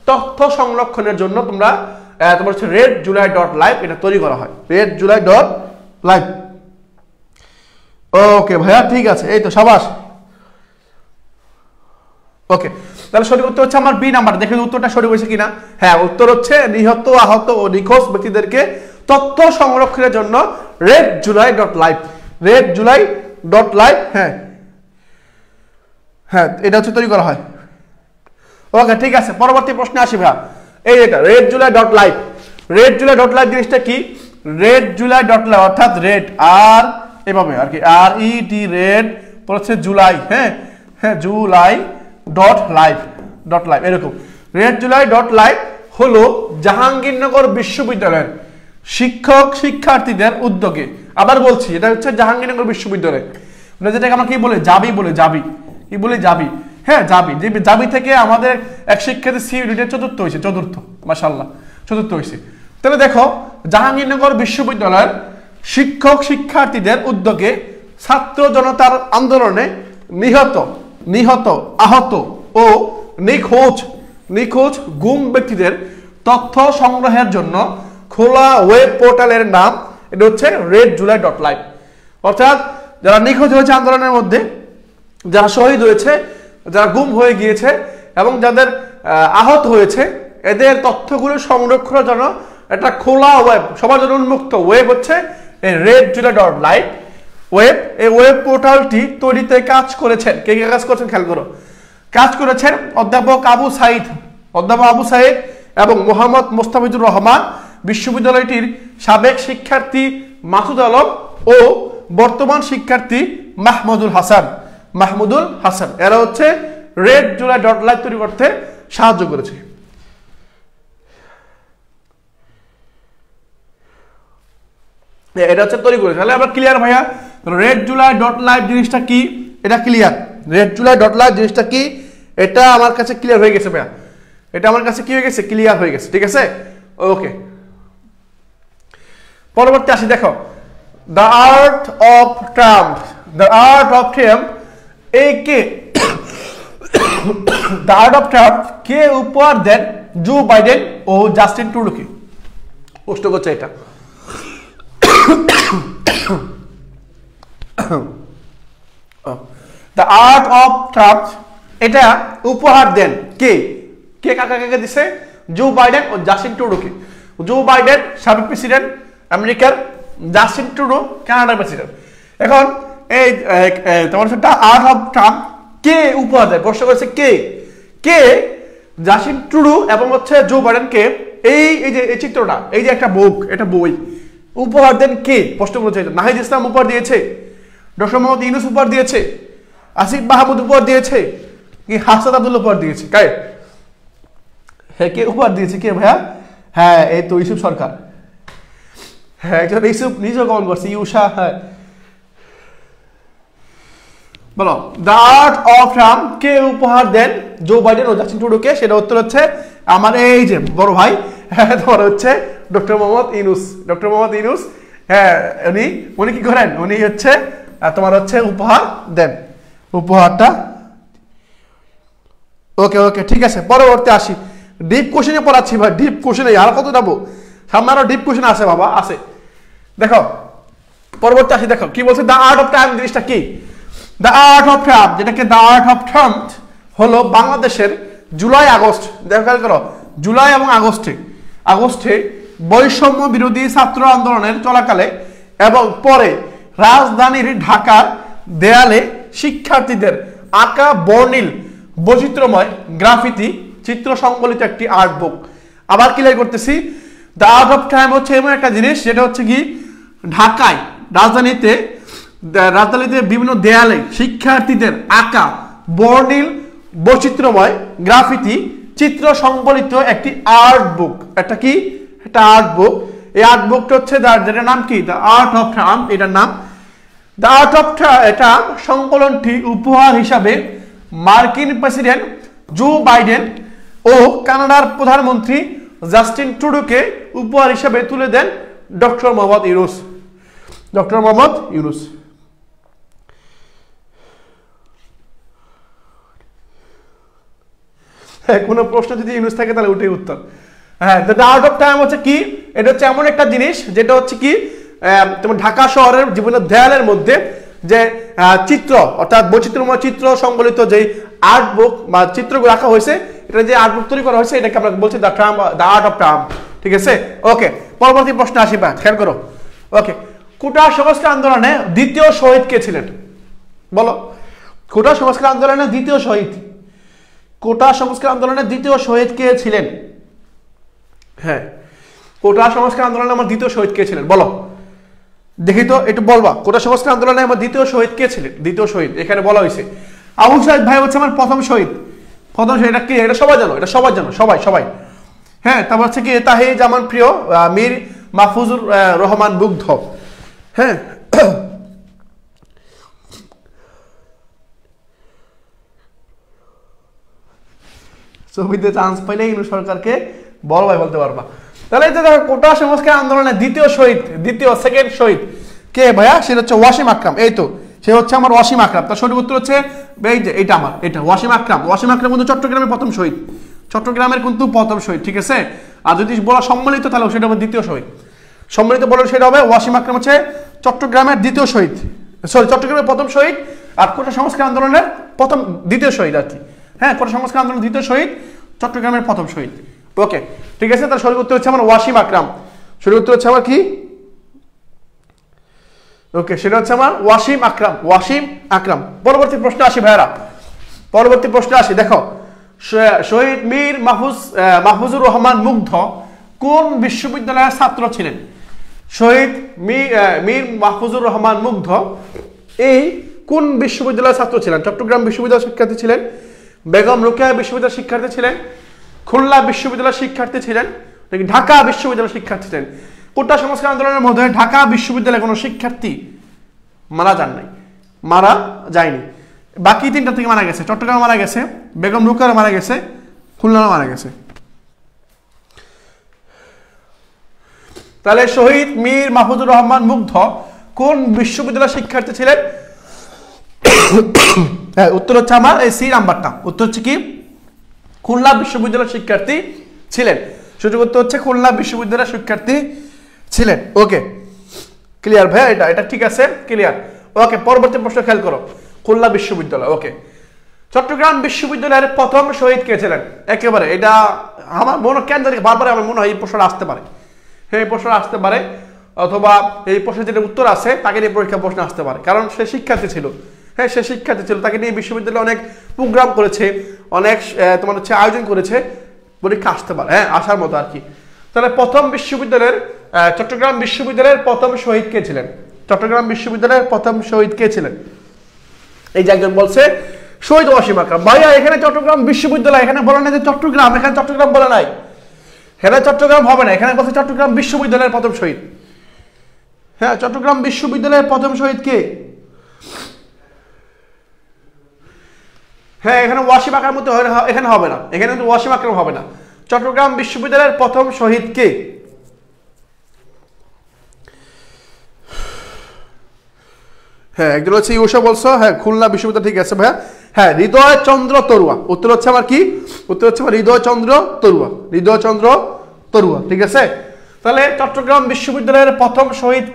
S1: তথ্য সংরক্ষণের জন্য তোমরা তোমার হচ্ছে রেড জুলাই ডট লাইভ এটা তৈরি করা হয়। Red July dot live. Okay ভাইয়া, ঠিক আছে, এই তো সাবাস। ওকে, তাহলে সঠিক উত্তর হচ্ছে আমার বি নাম্বার। দেখেন উত্তরটা সঠিক হয়েছে কিনা। হ্যাঁ, উত্তর হচ্ছে নিহত আহত ও নিখোঁজ ব্যক্তিদেরকে তথ্য সংরক্ষণের জন্য red July dot live, red July dot live. হ্যাঁ হ্যাঁ, এটা হচ্ছে তৈরি করা হয়। ওকে, ঠিক আছে, পরবর্তী প্রশ্নে আসি ভাইয়া। এই এটা red July dot live. Red July dot live জিনিসটা কি? রেড জুলাই ডট লাইভ অর্থাৎ রেড, আর এভাবে আর কি, আর ই ডি, রেড হচ্ছে জুলাই। হ্যাঁ হ্যাঁ, July dot live, dot live এরকম। রেড জুলাই ডট লাইভ হলো জাহাঙ্গীরনগর বিশ্ববিদ্যালয়ের শিক্ষক শিক্ষার্থীদের উদ্যোগে। আবার বলছি, এটা হচ্ছে জাহাঙ্গীরনগর বিশ্ববিদ্যালয়, মানে যেটাকে আমরা কি বলে, জাবি বলে, জাবি। কি বলে? জাবি। হ্যাঁ, জাবি। জাবি থেকে আমাদের এক শিক্ষার্থী সি ইউনিটের চতুর্থ হয়েছে, চতুর্থ, মাশাআল্লাহ, চতুর্থ হয়েছে। তাহলে দেখো, জাহাঙ্গীরনগর বিশ্ববিদ্যালয়ের শিক্ষক শিক্ষার্থীদের উদ্যোগে ছাত্র জনতার আন্দোলনে নিহত আহত ও নিখোঁজ গুম ব্যক্তিদের তথ্য সংগ্রহের জন্য খোলা ওয়েব পোর্টালের নাম এটা হচ্ছে রেড জুলাই ডট লাইভ। অর্থাৎ যারা নিখোঁজ হয়েছে আন্দোলনের মধ্যে, যারা শহীদ হয়েছে, যারা গুম হয়ে গিয়েছে এবং যাদের আহত হয়েছে, এদের তথ্যগুলো সংরক্ষণের জন্য একটা খোলা ওয়েব, সবার জন্য উন্মুক্ত ওয়েব হচ্ছে এই red July dot live web. এই ওয়েব পোর্টালটি তৈরিতে কাজ করেছেন, কে কে কাজ করেছেন খেয়াল করো। কাজ করেছেন অধ্যাপক আবু সাইদ এবং মোহাম্মদ মোস্তাফিজুর রহমান, বিশ্ববিদ্যালয়টির সাবেক শিক্ষার্থী মাসুদ আলম ও বর্তমান শিক্ষার্থী মাহমুদুল হাসান। এরা হচ্ছে রেড জুলাই ডট লাইভ তৈরি করতে সাহায্য করেছে। এটা হচ্ছে তৈরি করেছে। তাহলে আমরা ক্লিয়ার ভাইয়া, রেড জুলাই ডট লাইভ জিনিসটা কি, এটা clear. Red July dot live জিনিসটা কি, এটা আমার কাছে ক্লিয়ার হয়ে গেছে ভাইয়া, এটা আমার কাছে কি হয়ে গেছে, ক্লিয়ার হয়ে গেছে, ঠিক আছে। ওকে, পরবর্তী আসি, দেখো the art of Trump, the art of Trump এই কে দ্য আর্ট অফ ট্রাম্প কে উপহার দেন জো বাইডেন ও জাস্টিন ট্রুডোকে? প্রশ্ন করছে এটা। দ্য আর্ট অফ ট্রাম্প এটা উপহার দেন কে, কে কাকে কাকে দিছে? জো বাইডেন ও জাস্টিন ট্রুডোকে। জো বাইডেন সাবেক প্রেসিডেন্ট আমেরিকার, জাস্টিন ট্রুডো কানাডার প্রেসিডেন্ট। এখন এই তোমার দ্য আর্ট অফ ট্রাম্প কে উপহার দেয়, প্রশ্ন করেছে কে, কে জাস্টিন ট্রুডো এবং হচ্ছে জো বাইডেনকে এই যে এই চিত্রটা, এই যে একটা বুক, এটা বই উপহার দেন কে? প্রশ্ন করেছে। নাহিদ ইসলাম উপহার দিয়েছে, ডক্টর মোহাম্মদ ইউনূস উপহার দিয়েছে, আসিফ মাহমুদ উপহার দিয়েছে, কি হাসান আব্দুল্লাহ উপহার দিয়েছে? কাই? হ্যাঁ, কে উপহার দিয়েছে? কে ভাইয়া? হ্যাঁ, এই তো ইউসুফ সরকার। হ্যাঁ, একজন ইউসুফ নিজেও কমেন্ট করছে, ইউসা। হ্যাঁ, বলো দ্য আর্ট অফ ট্রাম্প কে উপহার দেন জো বাইডেন ও জাস্টিন ট্রুডোকে? সেটা উত্তর হচ্ছে আমার এই যে বড় ভাই, হ্যাঁ তোমার হচ্ছে ডক্টর মোহাম্মদ ইউনূস। ডক্টর মোহাম্মদ ইউনূস, হ্যাঁ উনি কি করেন, উনি হচ্ছে তোমার হচ্ছে উপহার দেন, উপহারটা। ওকে ওকে, ঠিক আছে, পরবর্তী আসি। ডিপ কোশ্চেনে পড়াচ্ছি ভাই, ডিপ কোশ্চেনে আর কত যাবো, সামনে আরো ডিপ কোশ্চেন আছে বাবা, আছে। দেখো পরবর্তী আসি, দেখো কি বলছে, দ্য আর্ট অফ ট্রাম্প জিনিসটা কি? দ্য আর্ট অফ ট্রাম্প, যেটাকে দ্য আর্ট অফ ট্রাম্প হলো বাংলাদেশের জুলাই আগস্ট, দেখো করো জুলাই এবং আগস্টে বৈষম্য বিরোধী ছাত্র আন্দোলনের চলাকালে এবং পরে রাজধানীর ঢাকার দেয়ালে শিক্ষার্থীদের আঁকা বর্ণিল বৈচিত্র্যময় গ্রাফিতি চিত্র সংবলিত একটি আর্ট বুক। আবার ক্লিয়ার করতেছি, দ্য আর্ট অফ ট্রাম্প হচ্ছে এমন একটা জিনিস যেটা হচ্ছে কি ঢাকায় রাজধানীতে বিভিন্ন দেয়ালে শিক্ষার্থীদের আঁকা বর্ণিল বৈচিত্র্যময় গ্রাফিতি চিত্র সংবলিত একটি আর্ট বুক। একটা কি, একটা আর্ট বুক। এই আর্ট বুকটা হচ্ছে যেটার নাম কি, দ্য আর্ট অফ ট্রাম্প, এটার নাম দ্য আর্ট অফ ট্রাম্প। সংকলনটি উপহার হিসাবে মার্কিন প্রেসিডেন্ট জো বাইডেন ও কানাডার প্রধানমন্ত্রী জাস্টিন ট্রুডোকে উপহার হিসাবে তুলে দেন ডক্টর মোহাম্মদ ইউনূস। ডক্টর মোহাম্মদ ইউনূস। কোনো প্রশ্ন যদি ইউনূস থাকে তাহলে ওটাই উত্তর। হ্যাঁ, দ্য আর্ট অফ ট্রাম্প হচ্ছে কি, এটা হচ্ছে এমন একটা জিনিস যেটা হচ্ছে কি তোমার ঢাকা শহরের বিভিন্ন দেয়ালের মধ্যে যে চিত্র অর্থাৎ বৈচিত্র্যময় চিত্র সংবলিত যে আর্ট বুক বা চিত্রগুলো রাখা হয়েছে, এটা যে আর্ট বুক তৈরি করা হয়েছে এটাকে আমরা বলছি দ্য আর্ট অফ ট্রাম্প। ঠিক আছে, ওকে, পরবর্তী প্রশ্ন আসি বা খেয়াল করো। ওকে, কোটা সংস্কার আন্দোলনে দ্বিতীয় শহীদ কে ছিলেন? বলো, কোটা সংস্কার আন্দোলনের দ্বিতীয় শহীদ, কোটা সংস্কার আন্দোলনের দ্বিতীয় শহীদ কে ছিলেন? হ্যাঁ, কোটা সংস্কার আন্দোলনে আমার দ্বিতীয় শহীদ কে ছিলেন বলো দেখি তো, একটু বলবা। কোটা সংস্কার আন্দোলনে আমার দ্বিতীয় শহীদ কে ছিলেন? দ্বিতীয় শহীদ এখানে বলা হয়েছে আবু সাইদ ভাই হচ্ছে আমার প্রথম শহীদ। প্রথম শহীদ এটা কি? এটা সবাই জানো, এটা সবাই জানো, সবাই। হ্যাঁ, তারপর হচ্ছে কি তাহির জামান প্রিয়, মীর মাহফুজুর রহমান মুগ্ধ। হ্যাঁ, ছবিতে চান্স পাইলে ইউনূস সরকারকে বড় ভাই বলতে পারবা। তাহলে এই যে দেখো কোটা সংস্কার আন্দোলনের দ্বিতীয় শহীদ, সেকেন্ড শহীদ কে ভাইয়া? সেটা হচ্ছে ওয়াসিম আকরাম। এই তো সে হচ্ছে আমার ওয়াসিম আকরাম। তার সঠিক উত্তর হচ্ছে এই যে এটা আমার, এটা ওয়াসিম আকরাম। ওয়াসিম আকরাম কিন্তু চট্টগ্রামের প্রথম শহীদ, চট্টগ্রামের কিন্তু প্রথম শহীদ। ঠিক আছে, আর যদি বলা সম্মিলিত তাহলে সেটা হবে দ্বিতীয় শহীদ। সম্মিলিত বলে সেটা হবে ওয়াসিম আকরাম হচ্ছে চট্টগ্রামের দ্বিতীয় শহীদ, সরি চট্টগ্রামের প্রথম শহীদ, আর কোটা সংস্কার আন্দোলনের দ্বিতীয় শহীদ আর কি। হ্যাঁ, কোটা সংস্কার আন্দোলনের দ্বিতীয় শহীদ, চট্টগ্রামের প্রথম শহীদ। ওকে, ঠিক আছে, তার সঠিক উত্তর হচ্ছে আমার ওয়াসিম আকরাম। সঠিক উত্তর হচ্ছে আমার কি? ওকে, সেটা হচ্ছে আমার ওয়াসিম আকরাম, ওয়াসিম আকরাম। পরবর্তী প্রশ্ন আসি ভাইয়ারা, পরবর্তী প্রশ্ন আসি। দেখো, শহীদ মীর মাহফুজুর রহমান মুগ্ধ কোন বিশ্ববিদ্যালয়ের ছাত্র ছিলেন? শহীদ মীর মাহফুজুর রহমান মুগ্ধ এই কোন বিশ্ববিদ্যালয়ের ছাত্র ছিলেন? চট্টগ্রাম বিশ্ববিদ্যালয়ের শিক্ষার্থী ছিলেন, বেগম রোকেয়া বিশ্ববিদ্যালয়ের শিক্ষার্থী ছিলেন, খুলনা বিশ্ববিদ্যালয়ের শিক্ষার্থী ছিলেন, ঢাকা বিশ্ববিদ্যালয়ের শিক্ষার্থী ছিলেন। কোটা সংস্কার আন্দোলনের মধ্যে ঢাকা বিশ্ববিদ্যালয়ের কোনো শিক্ষার্থী মারা যায়নি। বাকি 3টা থেকে মারা গেছে। চট্টগ্রাম মারা গেছে, বেগম রোকেয়া মারা গেছে, খুলনা মারা গেছে। তাহলে শহীদ মীর মাহফুজুর রহমান মুগ্ধ কোন বিশ্ববিদ্যালয়ের শিক্ষার্থী ছিলেন? হ্যাঁ, উত্তর হচ্ছে আমার এই সি নাম্বারটা। উত্তর হচ্ছে কি খুলনা বিশ্ববিদ্যালয়ের শিক্ষার্থী ছিলেন। সঠিক উত্তর হচ্ছে খুলনা বিশ্ববিদ্যালয়ের শিক্ষার্থী ছিলেন। ওকে, ক্লিয়ার ভাই? এটা ঠিক আছে, ক্লিয়ার। ওকে, পরবর্তী প্রশ্ন খেয়াল করো। খুলনা বিশ্ববিদ্যালয়। ওকে, চট্টগ্রাম বিশ্ববিদ্যালয়ের প্রথম শহীদ কে ছিলেন? একেবারে এটা আমার মনে কেন জানি বারবার আমার মনে হয় এই প্রশ্নটা আসতে পারে। হ্যাঁ, এই প্রশ্নটা আসতে পারে, অথবা এই প্রশ্নের যেটা উত্তর আছে তাকে নিয়ে পরীক্ষা প্রশ্ন আসতে পারে, কারণ সে শিক্ষার্থী ছিল। হ্যাঁ, সে শিক্ষার্থী ছিল, তাকে নিয়ে বিশ্ববিদ্যালয়ে অনেক প্রোগ্রাম করেছে, অনেক তোমার হচ্ছে আয়োজন করেছে, পরীক্ষা আসতে পারে। হ্যাঁ, আসার মতো আর কি। তাহলে প্রথম বিশ্ববিদ্যালয়ের চট্টগ্রাম বিশ্ববিদ্যালয়ের প্রথম শহীদ কে ছিলেন? চট্টগ্রাম বিশ্ববিদ্যালয়ের প্রথম শহীদ কে ছিলেন? এই যে একজন বলছে শহীদ ওয়াসিম আকরাম। ভাইয়া এখানে চট্টগ্রাম বিশ্ববিদ্যালয়, এখানে বলা নাই যে চট্টগ্রাম, এখানে চট্টগ্রাম বলা নাই, এখানে চট্টগ্রাম হবে না, এখানে বলছে চট্টগ্রাম বিশ্ববিদ্যালয়ের প্রথম শহীদ। হ্যাঁ, চট্টগ্রাম বিশ্ববিদ্যালয়ের প্রথম শহীদ কে? হ্যাঁ, এখানে ওয়াসিম আকরাম মতো এখানে হবে না, এখানে কিন্তু ওয়াসিম আকরাম হবে না। চট্টগ্রাম বিশ্ববিদ্যালয়ের প্রথম শহীদ কে? হ্যাঁ, একজন হচ্ছে ইউসা বলছো। হ্যাঁ, খুলনা বিশ্ববিদ্যালয়, ঠিক আছে ভাইয়া। হ্যাঁ, হৃদয় চন্দ্র তরুয়া। উত্তর হচ্ছে আমার কি? উত্তর হচ্ছে আমার হৃদয় চন্দ্র তরুয়া। হৃদয় চন্দ্র তরুয়া, ঠিক আছে। তাহলে চট্টগ্রাম বিশ্ববিদ্যালয়ের প্রথম শহীদ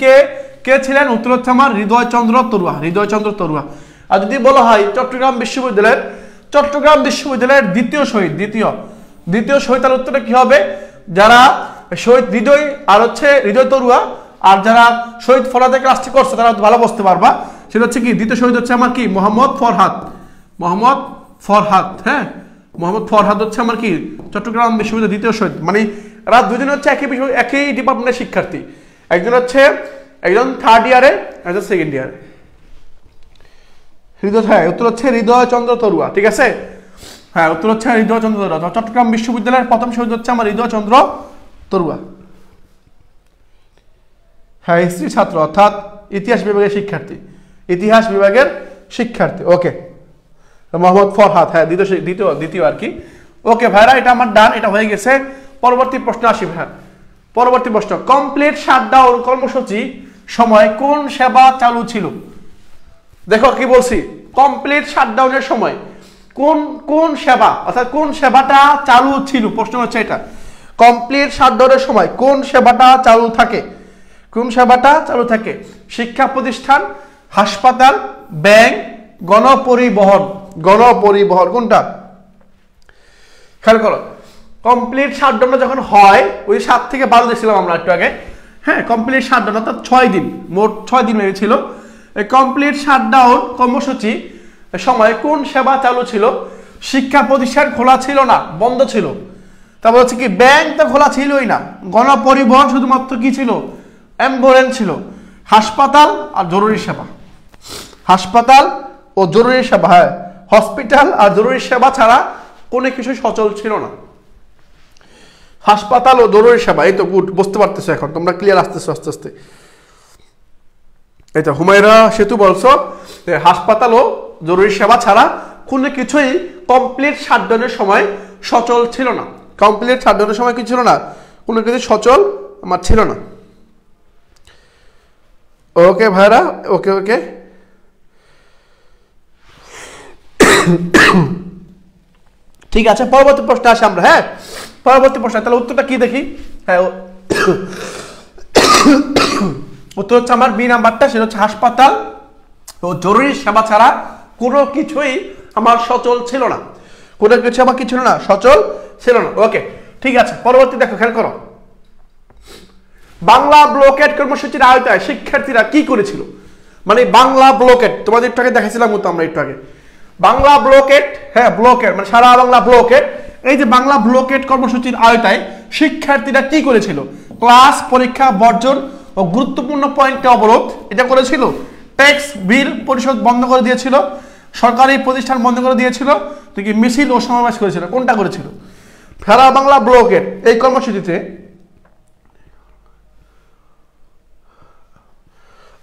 S1: কে ছিলেন? উত্তর হচ্ছে আমার হৃদয় চন্দ্র তরুয়া। হৃদয় চন্দ্র তরুয়া। আর যদি বলা হয় চট্টগ্রাম বিশ্ববিদ্যালয়ের দ্বিতীয় শহীদ, দ্বিতীয় শহীদ, তার উত্তরটা কি হবে? যারা শহীদ হৃদয় আর হচ্ছে হৃদয় তরুয়া, আর যারা শহীদ ফরাদে ক্লাসটি করছে তারা ভালো বুঝতে পারবা। সেটা হচ্ছে কি দ্বিতীয় শহীদ হচ্ছে আমার কি মোহাম্মদ ফরহাদ। হ্যাঁ, মোহাম্মদ ফরহাদ হচ্ছে আমার কি চট্টগ্রাম বিশ্ববিদ্যালয়ের দ্বিতীয় শহীদ। মানে এরা দুজন হচ্ছে একই ডিপার্টমেন্টের শিক্ষার্থী। একজন থার্ড ইয়ারে, একজন সেকেন্ড ইয়ারে। হ্যাঁ, উত্তর হচ্ছে হৃদয় চন্দ্র তরুয়া, ঠিক আছে। হ্যাঁ, উত্তর হচ্ছে হৃদয় চন্দ্র তরুয়া। চট্টগ্রাম বিশ্ববিদ্যালয়ের প্রথম শহীদ হচ্ছে আমার হৃদয় চন্দ্র তরুয়া। হ্যাঁ, হিস্ট্রি ছাত্র, অর্থাৎ ইতিহাস বিভাগের শিক্ষার্থী। ওকে, মোহাম্মদ ফরহাদ। হ্যাঁ, দ্বিতীয় আর কি। ওকে ভাইরা, এটা আমার ডান, এটা হয়ে গেছে। পরবর্তী প্রশ্ন আসি ভাইয়া। পরবর্তী প্রশ্ন, কমপ্লিট শাটডাউন কর্মসূচি সময় কোন সেবা চালু ছিল? দেখো কি বলছি, কমপ্লিট শাটডাউনের সময় কোন সেবা, অর্থাৎ কোন সেবাটা চালু ছিল? প্রশ্ন হচ্ছে এটা, কমপ্লিট শাটডাউনের সময় কোন সেবাটা চালু থাকে? শিক্ষা প্রতিষ্ঠান, হাসপাতাল, ব্যাংক, গণপরিবহন। কোনটা? খেয়াল করো, কমপ্লিট শাটডাউনটা যখন হয়, ওই 7 থেকে 12 দেখছিলাম আমরা একটু আগে। হ্যাঁ, কমপ্লিট শাটডাউন অর্থাৎ 6 দিন, মোট 6 দিন হয়েছিল। এই কমপ্লিট শাটডাউন কর্মসূচি সময় কোন সেবা চালু ছিল? শিক্ষা প্রতিষ্ঠান খোলা ছিল না, বন্ধ ছিল। তারপর হচ্ছে কি ব্যাংক তো খোলা ছিলই না, গণপরিবহন শুধুমাত্র কি ছিল? অ্যাম্বুলেন্স ছিল। হাসপাতাল আর জরুরি সেবা, হ্যাঁ, হসপিটাল আর জরুরি সেবা ছাড়া কোনো কিছু সচল ছিল না। হাসপাতাল ও জরুরি সেবা, এই তো গুড, বুঝতে পারতেছো এখন তোমরা, ক্লিয়ার আসতেছো আস্তে আস্তে। এই তো হুমায়রা সেতু বলছো যে হাসপাতাল ও জরুরি সেবা ছাড়া কোনো কিছুই কমপ্লিট শাটডাউনের সময় সচল ছিল না। কি ছিল না? কোনো কিছু সচল আমার ছিল না। ওকে ভাইরা, ওকে। ঠিক আছে, পরবর্তী প্রশ্ন আসে আমরা। হ্যাঁ, পরবর্তী প্রশ্ন, তাহলে উত্তরটা কি দেখি। হ্যাঁ, উত্তর হচ্ছে আমার বি নাম্বারটা, সেটা হচ্ছে হাসপাতাল ও জরুরি সেবা ছাড়া কোনো কিছুই আমার সচল ছিল না। সচল ছিল না। ওকে, ঠিক আছে, পরবর্তী দেখো, খেয়াল করো। বাংলা ব্লকেট কর্মসূচির আওতায় শিক্ষার্থীরা কি করেছিল? মানে বাংলা ব্লকেট তোমাদের একটু আগে দেখাইছিলাম তো আমরা একটু আগে। বাংলা ব্লকেট, হ্যাঁ ব্লকেট মানে সারা বাংলা ব্লকেট। এই যে বাংলা ব্লকেট কর্মসূচির আওতায় শিক্ষার্থীরা কি করেছিল? ক্লাস পরীক্ষা বর্জন ও গুরুত্বপূর্ণ পয়েন্টে অবরোধ এটা করেছিল। ট্যাক্স বিল পরিশোধ বন্ধ করে দিয়েছিল, সরকারি প্রতিষ্ঠান বন্ধ করে দিয়েছিল, কি মিছিল ও সমাবেশ করেছিল? কোনটা করেছিল? সারা বাংলা ব্লকেট এই কর্মসূচিতে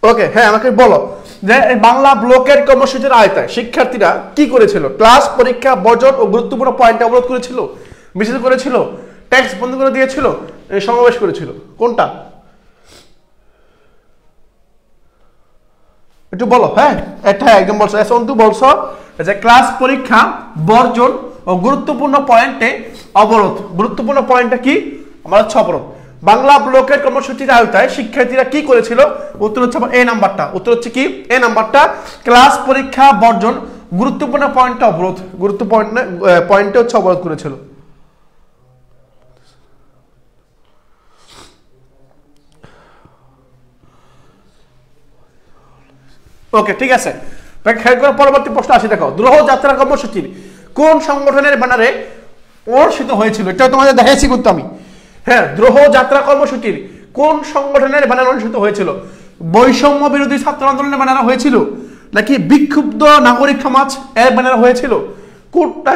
S1: ওকে, হ্যাঁ আমাকে বলো যে বাংলা ব্লকের কর্মসূচির আওতায় শিক্ষার্থীরা কি করেছিল? ক্লাস, পরীক্ষা বর্জন ও গুরুত্বপূর্ণ পয়েন্ট অবরোধ করেছিল, মিছিল করেছিল, ট্যাক্স বন্ধ করে দিয়েছিল, সমাবেশ করেছিল, কোনটা? একটু বলো। হ্যাঁ এটা একদম বলছো, অন্তু বলছো যে ক্লাস, পরীক্ষা বর্জন ও গুরুত্বপূর্ণ পয়েন্টে অবরোধ। গুরুত্বপূর্ণ পয়েন্টটা কি? আমার হচ্ছে অবরোধ। বাংলা ব্লকের কর্মসূচির আওতায় শিক্ষার্থীরা কি করেছিল? উত্তর হচ্ছে আমার এ নাম্বারটা। উত্তর হচ্ছে কি? এ নাম্বারটা। ক্লাস, পরীক্ষা বর্জন, গুরুত্বপূর্ণ পয়েন্টে অবরোধ। গুরুত্বপূর্ণ পয়েন্টে হচ্ছে অবরোধ করেছিল। ওকে ঠিক আছে, পরবর্তী প্রশ্ন আসি। দেখো, দ্রোহ যাত্রা কর্মসূচির কোন সংগঠনের ব্যানারে অনুষ্ঠিত হয়েছিল? এটা তোমাদের দেখাইছি কিন্তু আমি। হ্যাঁ, দ্রোহ যাত্রা কর্মসূচির কোন সংগঠনের ব্যানারে অনুষ্ঠিত হয়েছিল? বৈষম্য বিরোধী ছাত্র আন্দোলনের ব্যানারে হয়েছিল, নাকি বিক্ষুব্ধ নাগরিক সমাজ এর ব্যানারে হয়েছিল,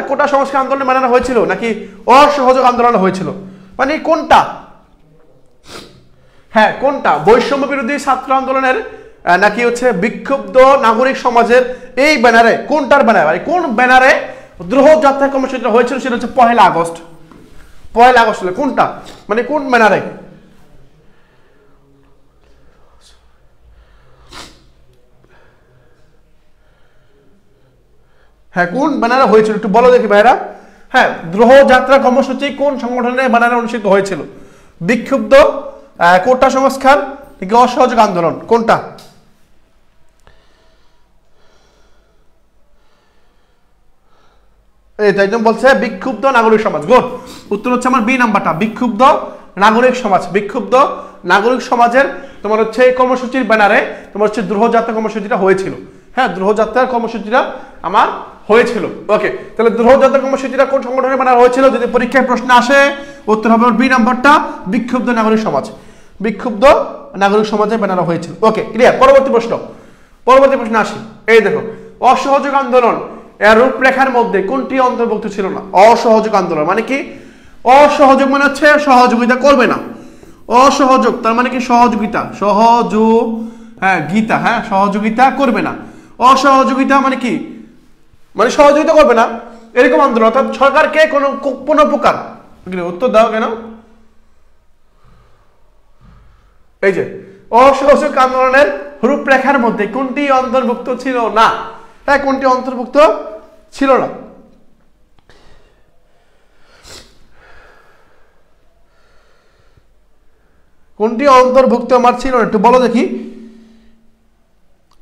S1: কোটা সংস্কার আন্দোলনের ব্যানারে হয়েছিল, নাকি অসহযোগ আন্দোলন হয়েছিল? মানে কোনটা? হ্যাঁ কোনটা? বৈষম্য বিরোধী ছাত্র আন্দোলনের নাকি হচ্ছে বিক্ষুব্ধ নাগরিক সমাজের এই ব্যানারে? কোনটার ব্যানারে, মানে কোন ব্যানারে দ্রোহ যাত্রা কর্মসূচিটা হয়েছিল? সেটা হচ্ছে 1 আগস্ট। 1 আগস্ট হলে কোনটা, মানে কোন ব্যানারে? হ্যাঁ কোন ব্যানারে হয়েছিল একটু বলো দেখি ভাইরা। হ্যাঁ, দ্রোহ যাত্রা কর্মসূচি কোন সংগঠনের ব্যানারে অনুষ্ঠিত হয়েছিল? বিক্ষুব্ধ, কোটা সংস্কার, নাকি অসহযোগ আন্দোলন, কোনটা? একদম বলছে বিক্ষুব্ধ নাগরিক সমাজ। গুড, উত্তর হচ্ছে আমার বি নাম্বারটা, বিক্ষুব্ধ নাগরিক সমাজ। বিক্ষুব্ধ নাগরিক সমাজের তোমার হচ্ছে এই কর্মসূচির ব্যানারে তোমার হচ্ছে দ্রোহ যাত্রা কর্মসূচিটা হয়েছিল। হ্যাঁ, দ্রোহ যাত্রার কর্মসূচিটা আমার হয়েছিল। ওকে, তাহলে দ্রোহ যাত্রা কর্মসূচিটা কোন সংগঠনের ব্যানারে হয়েছিল? যদি পরীক্ষায় প্রশ্ন আসে উত্তর হবে বি নাম্বারটা, বিক্ষুব্ধ নাগরিক সমাজ। বিক্ষুব্ধ নাগরিক সমাজের ব্যানারে হয়েছিল। Okay clear. পরবর্তী প্রশ্ন, পরবর্তী প্রশ্ন আসি। এই দেখো, অসহযোগ আন্দোলন এর রূপরেখার মধ্যে কোনটি অন্তর্ভুক্ত ছিল না? অসহযোগ আন্দোলন মানে কি? অসহযোগ মানে হচ্ছে সহযোগিতা করবে না। অসহযোগ তার মানে কি? সহযোগিতা, গীতা, হ্যাঁ সহযোগিতা করবে না। অসহযোগিতা মানে কি? মানে সহযোগিতা করবে না এরকম আন্দোলন, অর্থাৎ সরকারকে কোনো প্রকার। উত্তর দাও কেন? এই যে অসহযোগ আন্দোলনের রূপরেখার মধ্যে কোনটি অন্তর্ভুক্ত ছিল না? হ্যাঁ, কোনটি অন্তর্ভুক্ত ছিল না? কোনটি অন্তর্ভুক্ত আমার ছিল না একটু বলো দেখি।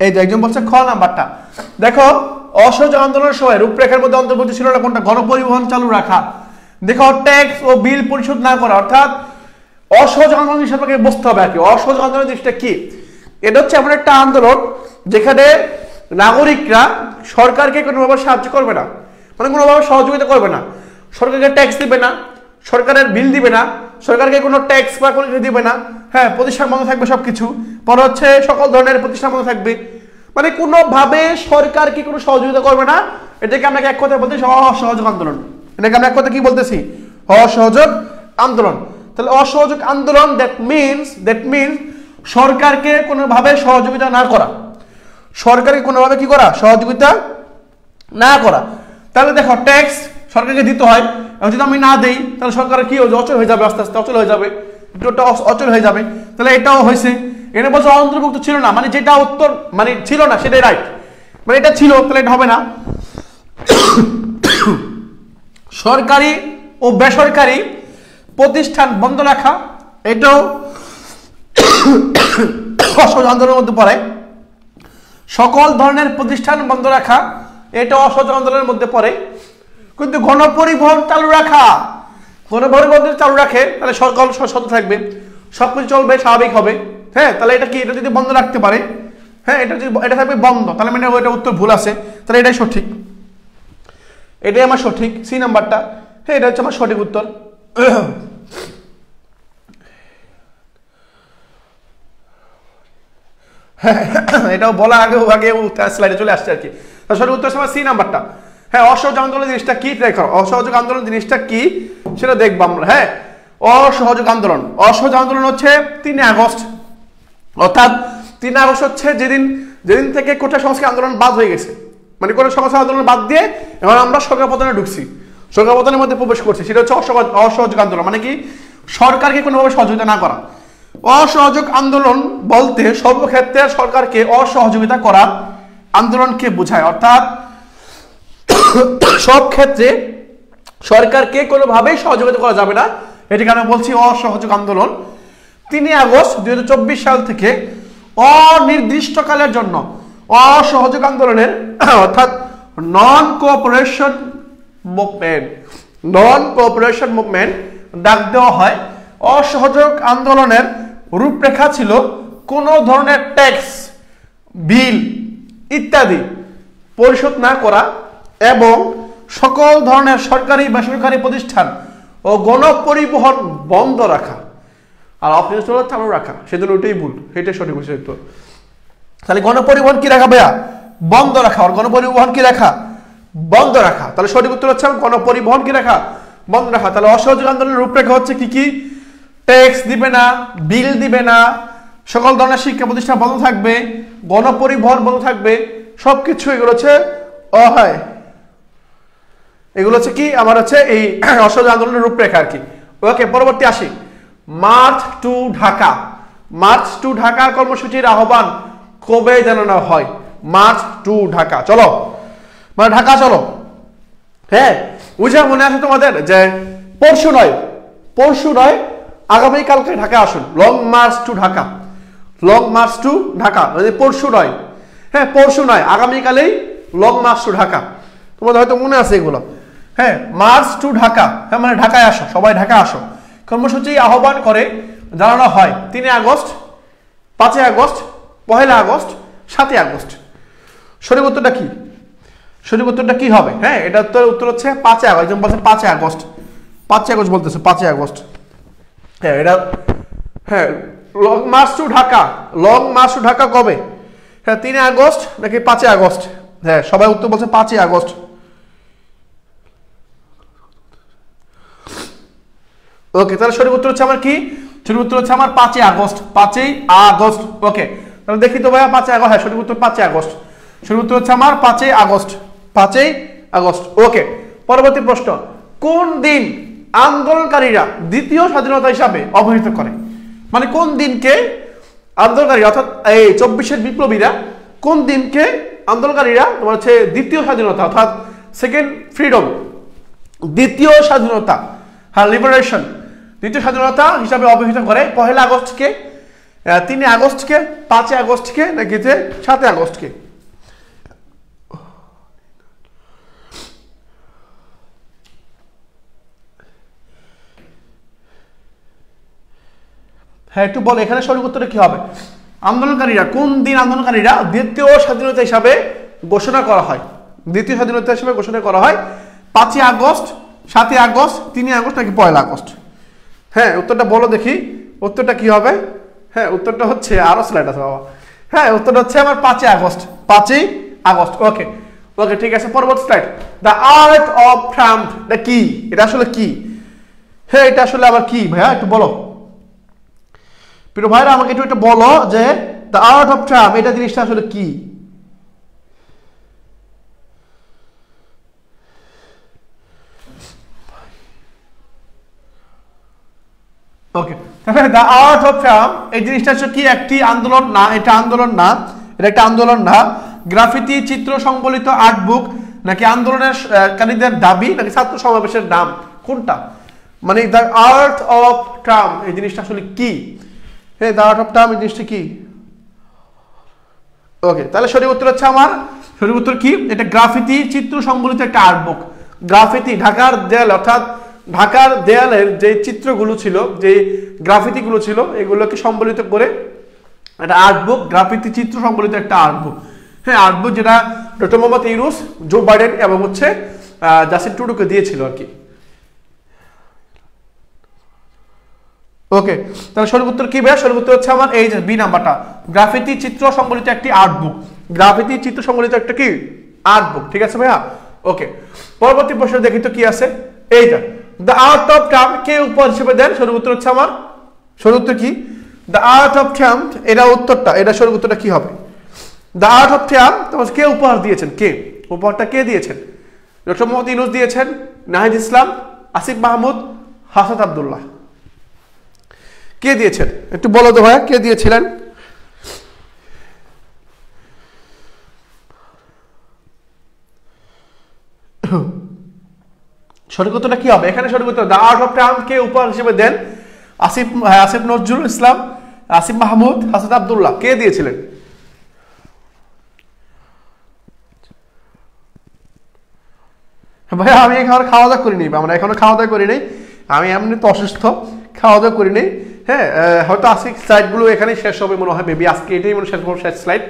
S1: এই যে একজন বলছে খ নাম্বারটা। দেখো, অসহযোগ আন্দোলনের সময় রূপরেখার মধ্যে অন্তর্ভুক্ত ছিল না কোনটা? গণপরিবহন চালু রাখা। দেখো, ট্যাক্স ও বিল পরিশোধ না করা, অর্থাৎ অসহযোগ আন্দোলন হিসেবে বুঝতে হবে আর কি। অসহযোগ আন্দোলন জিনিসটা কি? এটা হচ্ছে এমন একটা আন্দোলন যেখানে নাগরিকরা সরকারকে কোনোভাবে সাহায্য করবে না, মানে কোনোভাবে সহযোগিতা করবে না। সরকারকে ট্যাক্স দিবে না, সরকারের বিল দিবে না, সরকারকে কোনো ট্যাক্স বা কোনো কিছু দিবে না। হ্যাঁ, প্রতিষ্ঠান বন্ধ থাকবে সবকিছু। পরে হচ্ছে সকল ধরনের প্রতিষ্ঠান বন্ধ থাকবে, মানে কোনোভাবে সরকারকে কোনো সহযোগিতা করবে না। এটাকে আমরা এক কথায় বলতেছি অসহযোগ আন্দোলন। এটাকে আমরা এক কথা কি বলতেছি? অসহযোগ আন্দোলন। তাহলে অসহযোগ আন্দোলন দ্যাট মিনস সরকারকে কোনোভাবে সহযোগিতা না করা। সরকারকে কোনোভাবে কি করা? সহযোগিতা না করা। তাহলে দেখো, ট্যাক্স সরকারকে দিতে হয়, যদি আমি না দেই তাহলে সরকারের কি অচল হয়ে যাবে, আস্তে আস্তে অচল হয়ে যাবে, অচল হয়ে যাবে। তাহলে এটাও হয়েছে। এটা বলছে অন্তর্ভুক্ত ছিল না, মানে যেটা উত্তর মানে ছিল না সেটাই রাইট, মানে এটা ছিল তাহলে এটা হবে না। সরকারি ও বেসরকারি প্রতিষ্ঠান বন্ধ রাখা, এটাও অসহযোগ আন্দোলনের মধ্যে পড়ে। সকল ধরনের প্রতিষ্ঠান বন্ধ রাখা, এটা অসহযোগ আন্দোলনের মধ্যে পড়ে। কিন্তু গণপরিবহন চালু রাখা, গণপরিবহন চালু রাখে তাহলে সরকার সচেতন থাকবে, সবকিছু চলবে, স্বাভাবিক হবে। হ্যাঁ, তাহলে এটা কি? এটা যদি বন্ধ রাখতে পারে, হ্যাঁ এটা যদি এটা থাকবে বন্ধ, তাহলে মানে এটা উত্তর ভুল আছে, তাহলে এটাই সঠিক। এটাই আমার সঠিক, সি নাম্বারটা। হ্যাঁ, এটা হচ্ছে আমার সঠিক উত্তর। এটাও বলা আগে স্লাইডে চলে আসছে আর কি। সঠিক উত্তর আমার সি নাম্বারটা। হ্যাঁ, অসহযোগ আন্দোলন জিনিসটা কি দেখো, অসহযোগ আন্দোলন জিনিসটা কি সেটা দেখবো আমরা। হ্যাঁ, অসহযোগ আন্দোলন হচ্ছে 3 আগস্ট, অর্থাৎ 3 আগস্ট হচ্ছে যেদিন যেদিন থেকে কোটা সংস্কার আন্দোলন বাদ হয়ে গেছে, মানে কোটা সংস্কার আন্দোলন বাদ দিয়ে এখন আমরা সরকার পতনে ঢুকছি, সরকার পতনের মধ্যে প্রবেশ করছি। সেটা হচ্ছে অসহযোগ আন্দোলন, মানে কি সরকারকে কোনোভাবে সহযোগিতা না করা। অসহযোগ আন্দোলন বলতে সর্বক্ষেত্রে সরকারকে অসহযোগিতা করা আন্দোলনকে বোঝায়, অর্থাৎ সব ক্ষেত্রে সরকারকে কোনোভাবেই সহযোগিতা করা যাবে না, এটি কেন বলছি অসহযোগ আন্দোলন। 3 আগস্ট 2024 সাল থেকে অনির্দিষ্টকালের জন্য অসহযোগ আন্দোলনের অর্থাৎ নন কোঅপারেশন মুভমেন্ট ডাক দেওয়া হয়। অসহযোগ আন্দোলনের রূপরেখা ছিল কোনো ধরনের ট্যাক্স, বিল ইত্যাদি পরিশোধ না করা এবং সকল ধরনের সরকারি বেসরকারি প্রতিষ্ঠান ও গণপরিবহন বন্ধ রাখা। আর অফিস চালু রাখা, সেজন্য ওইটাই ভুল, এটাই সঠিক বিষয়। তো তাহলে গণপরিবহন কি রাখা ভাইয়া? বন্ধ রাখা। আর গণপরিবহন কি রাখা? বন্ধ রাখা। তাহলে সঠিক উত্তর হচ্ছে গণপরিবহন কি রাখা? বন্ধ রাখা। তাহলে অসহযোগ আন্দোলনের রূপরেখা হচ্ছে কি কি? ট্যাক্স দিবে না, বিল দিবে না, সকল ধরনের শিক্ষা প্রতিষ্ঠান বন্ধ থাকবে, গণপরিবহন বন্ধ থাকবে, সবকিছু এগুলো হচ্ছে হয়, এগুলো হচ্ছে কি আমার হচ্ছে এই অসহযোগ আন্দোলনের রূপরেখা আর কি। ওকে, পরবর্তী আসি। March to Dhaka. March to Dhaka কর্মসূচির আহ্বান কবে জানানো হয়? মার্চ টু ঢাকা, চলো মানে ঢাকা চলো। হ্যাঁ, বুঝা মনে আছে তোমাদের যে পরশু নয় আগামীকালকে ঢাকা আসুন। Long march to Dhaka, long march to Dhaka মানে পরশু নয়, হ্যাঁ পরশু নয়, আগামীকালেই লং মার্চ টু ঢাকা। তোমাদের হয়তো মনে আছে এগুলো। হ্যাঁ, মার্চ টু ঢাকা, হ্যাঁ মানে ঢাকায় আসো, সবাই ঢাকা আসো। কর্মসূচি আহ্বান করে জানানো হয় 3 আগস্ট, 5 আগস্ট, 1 আগস্ট, 7 আগস্ট। সঠিক উত্তরটা কি? সঠিক উত্তরটা কি হবে? হ্যাঁ, এটা উত্তর হচ্ছে 5 আগস্ট। একজন বলছে 5 আগস্ট, 5 আগস্ট বলতেছে, 5 আগস্ট। হ্যাঁ এটা, হ্যাঁ long march to Dhaka, long march to Dhaka কবে? হ্যাঁ 3 আগস্ট নাকি 5 আগস্ট? হ্যাঁ সবাই উত্তর বলছে 5 আগস্ট। ওকে, তাহলে সঠিক উত্তর হচ্ছে আমার কি? সঠিক উত্তর হচ্ছে আমার 5 আগস্ট, 5 আগস্ট। ওকে, তাহলে দেখি তো ভাইয়া 5 আগস্ট। হ্যাঁ সঠিক উত্তর 5 আগস্ট। সঠিক উত্তর হচ্ছে আমার 5 আগস্ট, 5 আগস্ট। ওকে, পরবর্তী প্রশ্ন। কোন দিন আন্দোলনকারীরা দ্বিতীয় স্বাধীনতা হিসাবে অভিহিত করে? মানে কোন দিনকে আন্দোলনকারী অর্থাৎ এই 24-এর বিপ্লবীরা কোন দিনকে আন্দোলনকারীরা তোমার হচ্ছে দ্বিতীয় স্বাধীনতা অর্থাৎ সেকেন্ড ফ্রিডম, দ্বিতীয় স্বাধীনতা, হ্যাঁ লিবারেশন, দ্বিতীয় স্বাধীনতা হিসাবে অভিহিত করে? 1 আগস্টকে, 3 আগস্টকে, 5 আগস্টকে নাকি 7 আগস্টকে? হ্যাঁ একটু বল, এখানে সঠিক উত্তরটা কি হবে? আন্দোলনকারীরা কোন দিন আন্দোলনকারীরা দ্বিতীয় স্বাধীনতা হিসাবে ঘোষণা করা হয়? দ্বিতীয় স্বাধীনতা হিসাবে ঘোষণা করা হয় 5 আগস্ট, 7 আগস্ট, 3 আগস্ট নাকি 1 আগস্ট? হ্যাঁ উত্তরটা বলো দেখি, উত্তরটা কি হবে? হ্যাঁ উত্তরটা হচ্ছে আরো স্লাইড আছে বাবা। হ্যাঁ উত্তরটা হচ্ছে আমার 5 আগস্ট, 5 আগস্ট। ওকে ওকে ঠিক আছে, পরবর্তী slide. The art of Trump, এটা কি? এটা আসলে কি? হ্যাঁ এটা আসলে আবার কি ভাইয়া একটু বলো প্রিয় ভাইরা, আমাকে একটু বলো যে দ্য আর্ট অফ ট্রাম্প এটা জিনিসটা আসলে কি? ওকে, দ্য আর্ট অফ ট্রাম্প এই জিনিসটা হচ্ছে কি? একটি আন্দোলন না, এটা আন্দোলন না, এটা একটা আন্দোলন না। গ্রাফিতি চিত্র সংবলিত আর্ট বুক নাকি আন্দোলনের কারীদের দাবি নাকি ছাত্র সমাবেশের নাম, কোনটা? মানে দ্য আর্ট অফ ট্রাম্প এই জিনিসটা আসলে কি? হ্যাঁ দ্য আর্ট অফ ট্রাম্প এই জিনিসটা কি? ওকে, তাহলে সঠিক উত্তর হচ্ছে আমার, সঠিক উত্তর কি? এটা গ্রাফিতি চিত্র সংবলিত একটা আর্ট বুক। গ্রাফিতি ঢাকার দেয়াল অর্থাৎ ঢাকার দেয়ালের যে চিত্রগুলো ছিল, যে গ্রাফিতিগুলো ছিল, এগুলোকে সম্বলিত করে একটা আর্ট বুক, গ্রাফিতি চিত্র সম্বলিত একটা আর্ট বুক। হ্যাঁ আর্ট বুক যেটা doctor Mohammad Yunus, Joe Biden এবং হচ্ছে জাস্টিন ট্রুডোকে দিয়েছিল আর কি। ওকে, তাহলে সঠিক উত্তর কি ভাই? সঠিক উত্তর হচ্ছে আমার এই যে বি নাম্বারটা, গ্রাফিতি চিত্র সম্বলিত একটি আর্ট বুক। গ্রাফিতি চিত্র সম্বলিত একটা কি আর্ট বুক, ঠিক আছে ভাইয়া? ওকে, পরবর্তী প্রশ্ন দেখি তো কি আছে। এইটা দ্য আর্ট অফ ট্রাম্প কে উপহার হিসেবে দেন? সঠিক উত্তর হচ্ছে আমার, সঠিক উত্তর কি? দ্য আর্ট অফ ট্রায়াম্ফ, এটা উত্তরটা, এটা সঠিক উত্তরটা কি হবে? দ্য আর্ট অফ ট্রায়াম্ফ তোমাকে কে উপহার দিয়েছেন? কে উপহারটা কে দিয়েছেন? ডক্টর মোহাম্মদ ইউনূস দিয়েছেন, নাহিদ ইসলাম, আসিফ মাহমুদ, হাসান আব্দুল্লাহ, কে দিয়েছেন? একটু বলো তো ভাইয়া, কে দিয়েছিলেন? সঠিক উত্তরটা কি হবে এখানে? সঠিক উত্তর দ্য আর্ট অফ ট্রায়াম্ফ কে উপহার হিসেবে দেন? আসিফ নজরুল ইসলাম, আসিফ মাহমুদ, হাসান আব্দুল্লাহ, কে দিয়েছিলেন? ভাই আমি এখানে খাওয়া দাওয়া করিনি, আমরা এখনো খাওয়া দাওয়া করি নাই, আমি এমনি তো অসুস্থ, খাওয়া দাওয়া করি নাই। হ্যাঁ, হয়তো আজকে স্লাইডগুলো এখানেই শেষ হবে মনে হয়, মেবি আজকে এটাই মনে শেষ স্লাইড।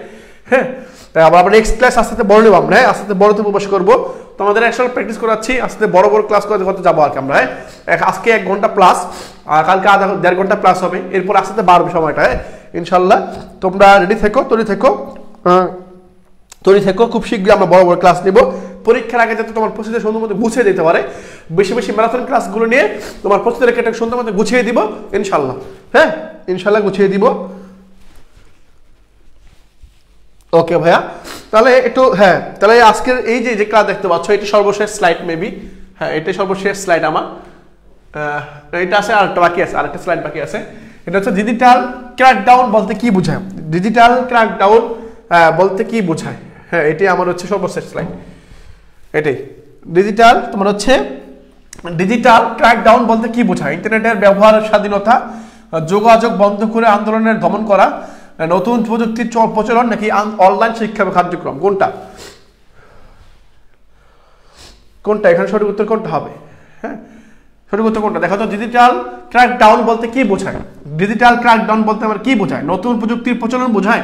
S1: হ্যাঁ, তাই আবার আমরা নেক্সট ক্লাস আস্তে বড় নেব আমরা, হ্যাঁ আস্তে বড়তে প্রবেশ করবো। তোমাদের একসাথে প্র্যাকটিস করাচ্ছি, আস্তে বড় ক্লাস করতে যাবো আর কি আমরা। হ্যাঁ, আজকে 1 ঘন্টা প্লাস, কালকে 1.5 ঘন্টা প্লাস হবে, এরপর আস্তে বাড়বে সময়টা। হ্যাঁ ইনশাল্লাহ, তোমরা রেডি থেকো, তৈরি থেকো, খুব শীঘ্রই আমরা বড় ক্লাস নেব। পরীক্ষার আগে যাতে তোমার প্রস্তুতি সুন্দর মতো গুছিয়ে দিতে পারে, বেশি বেশি ম্যারাথন ক্লাসগুলো নিয়ে তোমার প্রস্তুতি রেখে সুন্দর মতো গুছিয়ে দিব ইনশাল্লাহ। হ্যাঁ ইনশাল্লাহ গুছিয়ে দিব। ওকে ভাইয়া, তাহলে একটু, হ্যাঁ তাহলে আজকের এই যে ক্লাস দেখতে পাচ্ছ, এটি সর্বশেষ স্লাইড মেবি। হ্যাঁ এটাই সর্বশেষ স্লাইড আমার, এটা আছে আরেকটা বাকি আছে, আরেকটা স্লাইড বাকি আছে। এটা হচ্ছে ডিজিটাল ক্র্যাকডাউন বলতে কি বোঝায়? ডিজিটাল ক্র্যাকডাউন বলতে কি বোঝায়? হ্যাঁ এটি আমার হচ্ছে সর্বশেষ স্লাইড। এটাই ডিজিটাল, তোমার হচ্ছে ডিজিটাল ক্র্যাকডাউন বলতে কি বোঝায়? ইন্টারনেটের ব্যবহারের স্বাধীনতা, যোগাযোগ বন্ধ করে আন্দোলনের দমন করা, নতুন প্রযুক্তির প্রচলন, নাকি অনলাইন শিক্ষা কার্যক্রম? কোনটা এখানে সঠিক উত্তর কোনটা হবে? হ্যাঁ সঠিক উত্তর কোনটা দেখো তো? ডিজিটাল ক্র্যাকডাউন বলতে কি বোঝায়? ডিজিটাল ক্র্যাকডাউন বলতে আমার কি বোঝায়? নতুন প্রযুক্তির প্রচলন বোঝায়?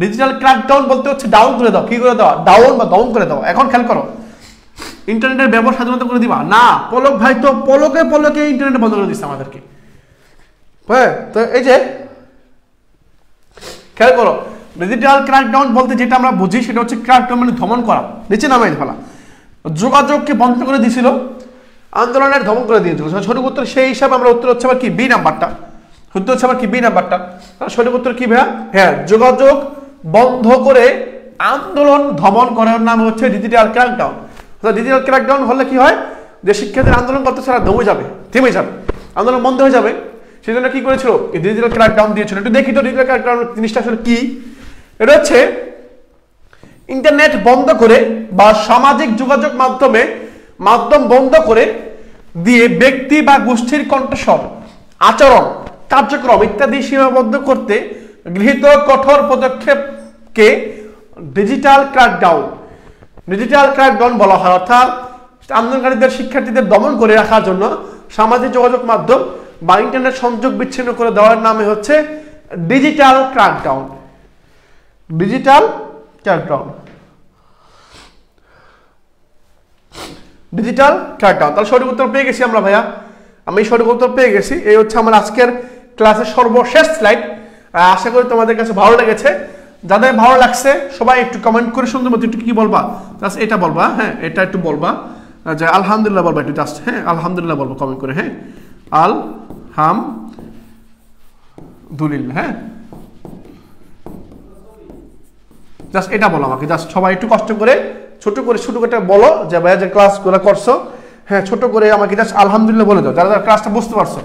S1: ডিজিটাল ক্র্যাকডাউন বলতে হচ্ছে ডাউন করে দাও, কি করে দাও? ডাউন বা ডাউন করে দাও। এখন খেয়াল করো, ইন্টারনেটের ব্যবহার স্বাধীনতা করে দিবা না। পলক ভাই তো পলকে ইন্টারনেট বন্ধ করে দিচ্ছে আমাদেরকে। হ্যাঁ তো এই যে খেয়াল করো, ডিজিটাল ক্র্যাকডাউন বলতে যেটা আমরা বুঝি সেটা হচ্ছে ক্র্যাকডাউন মানে দমন করা, নিচে নামাই ফেলা। যোগাযোগকে বন্ধ করে দিয়েছিল, আন্দোলনের দমন করে দিয়েছিল। সঠিক উত্তর সেই হিসাবে আমরা উত্তর হচ্ছে আবার কি বি নাম্বারটা। উত্তর হচ্ছে আবার কি বি নাম্বারটা। সঠিক উত্তর কি ভাইয়া? হ্যাঁ, যোগাযোগ বন্ধ করে আন্দোলন দমন করার নাম হচ্ছে ডিজিটাল ক্র্যাকডাউন। ডিজিটাল ক্র্যাকডাউন হলে কি হয়? যে শিক্ষার্থীর আন্দোলন করতে ছাড়া থেমে যাবে, আন্দোলন বন্ধ হয়ে যাবে। সেই জন্য কি করেছিল? ডিজিটাল ক্র্যাকডাউন দিয়েছিল। একটু দেখি তো ডিজিটাল ক্র্যাকডাউন জিনিসটা আসলে কি। এটা হচ্ছে ইন্টারনেট বন্ধ করে বা সামাজিক যোগাযোগ মাধ্যম বন্ধ করে দিয়ে ব্যক্তি বা গোষ্ঠীর কণ্ঠস্বর, আচরণ, কার্যক্রম ইত্যাদি সীমাবদ্ধ করতে গৃহীত কঠোর পদক্ষেপকে ডিজিটাল ক্র্যাকডাউন বলা হয়। অর্থাৎ আন্দোলনকারীদের, শিক্ষার্থীদের দমন করে রাখার জন্য সামাজিক যোগাযোগ মাধ্যম বা ইন্টারনেট সংযোগ বিচ্ছিন্ন করে দেওয়ার নামে হচ্ছে ডিজিটাল ক্র্যাকডাউন। Digital crackdown. তাহলে সঠিক উত্তর পেয়ে গেছি আমরা ভাইয়া, আমি সঠিক উত্তর পেয়ে গেছি। এই হচ্ছে আমার আজকের ক্লাসের সর্বশেষ স্লাইড। আশা করি তোমাদের কাছে ভালো লেগেছে। যাদের ভালো লাগছে সবাই একটু কমেন্ট করে সুন্দর মতো একটু কি বলবা, জাস্ট এটা বলবা। হ্যাঁ এটা একটু বলবা যে আলহামদুলিল্লাহ বলবা একটু জাস্ট। হ্যাঁ আলহামদুলিল্লাহ বলবো কমেন্ট করে। হ্যাঁ আলহামদুলিল্লাহ। হ্যাঁ জাস্ট এটা বলো আমাকে, জাস্ট সবাই একটু কষ্ট করে ছোট করে বলো যে ভাইয়া যে ক্লাসগুলো করছো, হ্যাঁ ছোট করে আমাকে জাস্ট আলহামদুলিল্লাহ বলে দাও। যারা ক্লাসটা বুঝতে পারছো,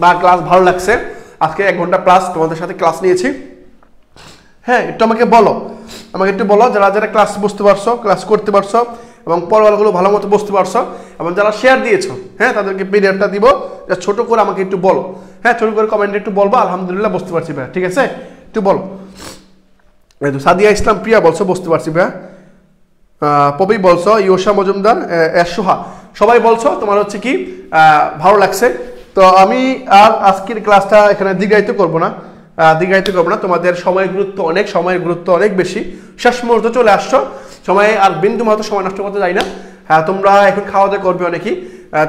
S1: বা ক্লাস ভালো লাগছে, আজকে 1 ঘন্টা প্লাস তোমাদের সাথে ক্লাস নিয়েছি। হ্যাঁ একটু আমাকে একটু বলো যারা ক্লাস বুঝতে পারছো, ক্লাস করতে পারছো এবং পড়াগুলো ভালো মতো বুঝতে পারছো, এবং যারা শেয়ার দিয়েছো হ্যাঁ তাদেরকে পিডিএফটা দিব। ছোট করে আমাকে একটু বলো। হ্যাঁ ছোট করে কমেন্টে একটু বলবো আলহামদুলিল্লাহ বুঝতে পারছি ভাইয়া, ঠিক আছে? একটু বলো। সাদিয়া ইসলাম প্রিয়া বলছো বুঝতে পারছি ভাইয়া। পবি বলছো, ইয়োশা মজুমদার, সোহা, সবাই বলছো তোমার হচ্ছে কি ভালো লাগছে। তো আমি আর আজকের ক্লাসটা এখানে দীর্ঘায়িত করবো না। তোমাদের সময়ের গুরুত্ব অনেক বেশি। শেষ মুহূর্তে চলে আসছো, সময় আর বিন্দু মাত্র সময় নষ্ট করতে যাই না। হ্যাঁ তোমরা এখন খাওয়া দাওয়া করবে অনেকেই,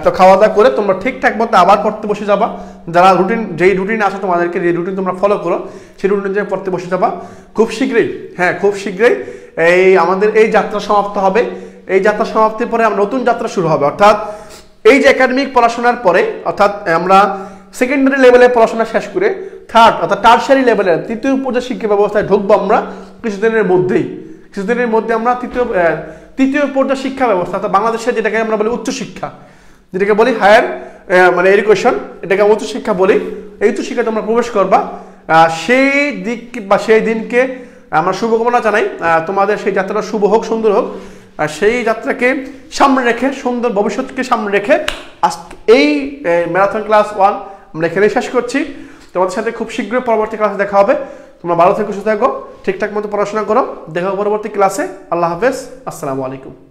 S1: তো খাওয়া দাওয়া করে তোমরা ঠিকঠাক মতো আবার পড়তে বসে যাবা। যারা যেই রুটিন আছে তোমাদেরকে, যে রুটিন তোমরা ফলো করো সেই রুটিন যে পড়তে বসে যাবা খুব শীঘ্রই। হ্যাঁ খুব শীঘ্রই আমাদের এই যাত্রা সমাপ্ত হবে। এই যাত্রা সমাপ্তির পরে আমরা নতুন যাত্রা শুরু হবে, অর্থাৎ এই যে একাডেমিক পড়াশোনার পরে অর্থাৎ আমরা সেকেন্ডারি লেভেলে পড়াশোনা শেষ করে থার্ড অর্থাৎ টারশারি লেভেলের তৃতীয় পর্যায়ে শিক্ষা ব্যবস্থায় ঢুকবো আমরা কিছুদিনের মধ্যে আমরা তৃতীয় পর্যায়ে শিক্ষা ব্যবস্থা অর্থাৎ বাংলাদেশের যেটাকে আমরা বলি উচ্চশিক্ষা, যেটাকে বলি হায়ার মানে এডুকেশন, এটাকে উচ্চশিক্ষা বলি। এই উচ্চশিক্ষায় তোমরা প্রবেশ করবা, সেই দিক বা সেই দিনকে আমরা শুভকামনা জানাই। তোমাদের সেই যাত্রাটা শুভ হোক, সুন্দর হোক। আর সেই যাত্রাকে সামনে রেখে, সুন্দর ভবিষ্যৎকে সামনে রেখে এই ম্যারাথন ক্লাস 1 আমরা এখানেই শেষ করছি। তোমাদের সাথে খুব শীঘ্রই পরবর্তী ক্লাসে দেখা হবে। তোমরা ভালো থেকো, সুস্থ থাকো, ঠিকঠাক মতো পড়াশোনা করো। দেখা হবে পরবর্তী ক্লাসে। আল্লাহ হাফেজ, আসসালামু আলাইকুম।